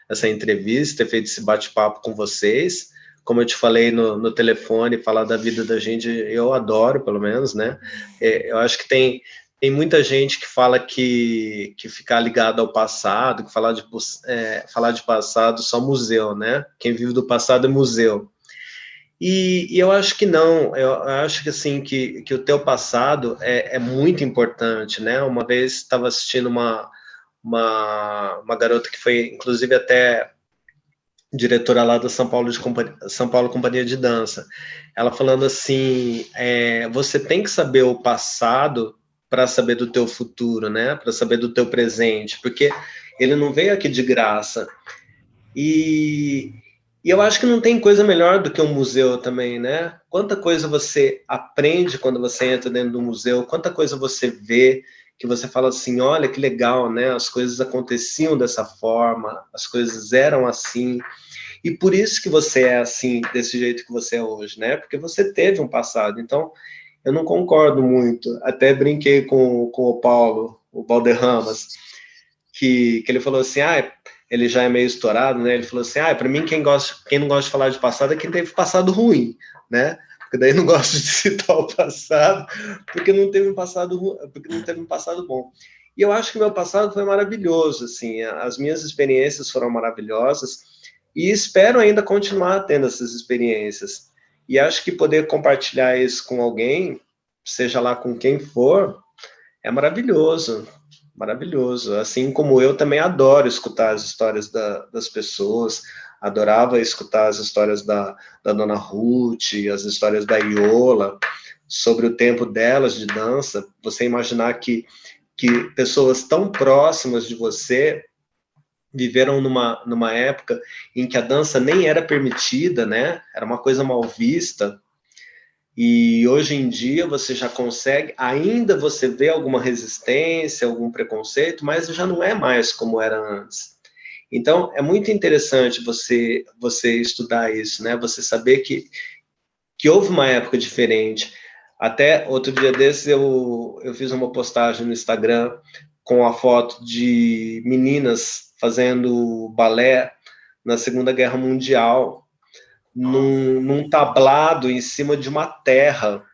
essa entrevista, ter feito esse bate-papo com vocês. Como eu te falei no telefone, falar da vida da gente, eu adoro, pelo menos, né? Eu acho que tem muita gente que fala que ficar ligado ao passado, que falar de passado só museu, né? Quem vive do passado é museu. E eu acho que não, eu acho que assim, que o teu passado é muito importante, né? Uma vez estava assistindo uma garota que foi, inclusive, até diretora lá da São Paulo Companhia de Dança, ela falando assim, você tem que saber o passado para saber do teu futuro, né? Para saber do teu presente, porque ele não veio aqui de graça. E eu acho que não tem coisa melhor do que um museu também, né? Quanta coisa você aprende quando você entra dentro do museu, quanta coisa você vê que você fala assim, olha que legal, né? As coisas aconteciam dessa forma, as coisas eram assim, e por isso que você é assim, desse jeito que você é hoje, né? Porque você teve um passado. Então, eu não concordo muito. Até brinquei com o Paulo, o Valderramas, que ele falou assim, ele já é meio estourado, né? Ele falou assim, para mim quem não gosta de falar de passado é quem teve passado ruim, né? Porque daí não gosto de citar o passado, porque não teve um passado bom. E eu acho que meu passado foi maravilhoso, assim, as minhas experiências foram maravilhosas e espero ainda continuar tendo essas experiências. E acho que poder compartilhar isso com alguém, seja lá com quem for, é maravilhoso. Maravilhoso. Assim como eu também adoro escutar as histórias das pessoas, adorava escutar as histórias da Dona Ruth, as histórias da Iola, sobre o tempo delas de dança. Você imaginar que pessoas tão próximas de você viveram numa época em que a dança nem era permitida, né? Era uma coisa mal vista. E hoje em dia você já consegue, ainda você vê alguma resistência, algum preconceito, mas já não é mais como era antes. Então, é muito interessante você estudar isso, né? Você saber que houve uma época diferente. Até outro dia desses eu fiz uma postagem no Instagram com a foto de meninas fazendo balé na Segunda Guerra Mundial, num tablado em cima de uma terra,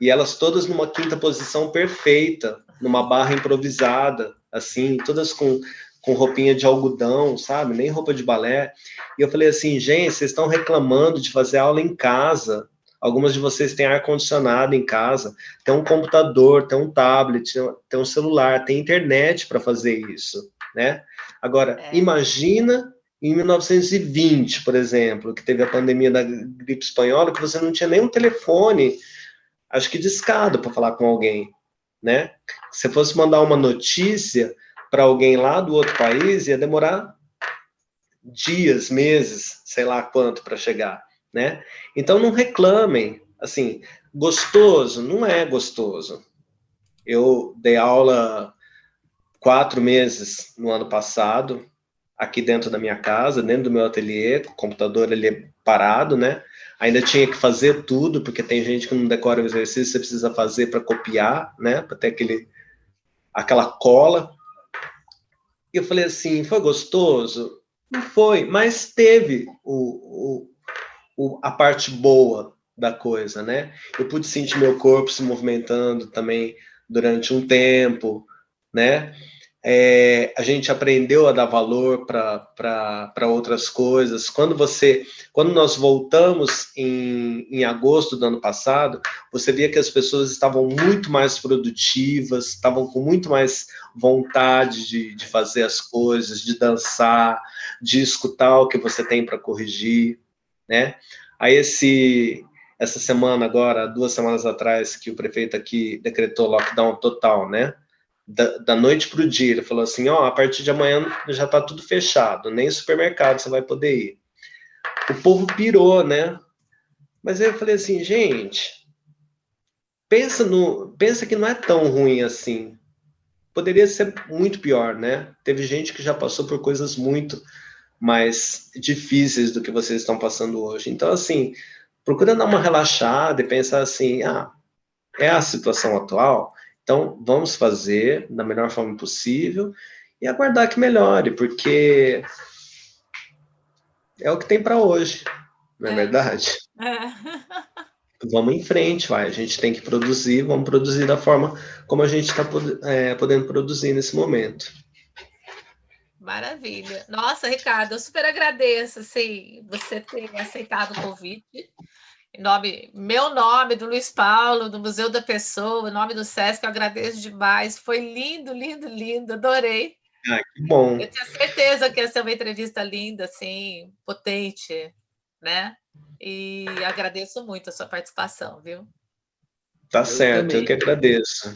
e elas todas numa quinta posição perfeita, numa barra improvisada, assim, todas com roupinha de algodão, sabe? Nem roupa de balé. E eu falei assim, gente, vocês estão reclamando de fazer aula em casa. Algumas de vocês têm ar-condicionado em casa, tem um computador, tem um tablet, tem um celular, tem internet para fazer isso, né? Agora, imagina em 1920, por exemplo, que teve a pandemia da gripe espanhola, que você não tinha nem um telefone, acho que discado para falar com alguém, né? Se fosse mandar uma notícia para alguém lá do outro país, ia demorar dias, meses, sei lá quanto para chegar, né? Então não reclamem, assim, gostoso não é gostoso. Eu dei aula 4 meses no ano passado, aqui dentro da minha casa, dentro do meu ateliê, o computador ele é parado, né? Ainda tinha que fazer tudo, porque tem gente que não decora o exercício, você precisa fazer para copiar, né? Para ter aquela cola. E eu falei assim, foi gostoso? Não foi, mas teve a parte boa da coisa, né? Eu pude sentir meu corpo se movimentando também durante um tempo, né? A gente aprendeu a dar valor para outras coisas. Quando nós voltamos em agosto do ano passado, você via que as pessoas estavam muito mais produtivas, estavam com muito mais vontade de fazer as coisas, de dançar, de escutar o que você tem para corrigir, né? Aí essa semana agora, 2 semanas atrás, que o prefeito aqui decretou lockdown total, né? Da noite para o dia, ele falou assim, ó, a partir de amanhã já está tudo fechado, nem supermercado você vai poder ir. O povo pirou, né? Mas aí eu falei assim, gente, pensa que não é tão ruim assim. Poderia ser muito pior, né? Teve gente que já passou por coisas muito mais difíceis do que vocês estão passando hoje. Então, assim, procura dar uma relaxada e pensar assim, é a situação atual, então vamos fazer da melhor forma possível e aguardar que melhore, porque é o que tem para hoje, não é verdade? Vamos em frente, vai. A gente tem que produzir, vamos produzir da forma como a gente está podendo produzir nesse momento. Maravilha. Nossa, Ricardo, eu super agradeço assim, você ter aceitado o convite. Meu nome, do Luiz Paulo, do Museu da Pessoa, em nome do Sesc, eu agradeço demais. Foi lindo, lindo, lindo, adorei. Que bom. Eu tinha certeza que ia ser uma entrevista linda, assim, potente, né? E agradeço muito a sua participação, viu? Tá certo, eu que agradeço.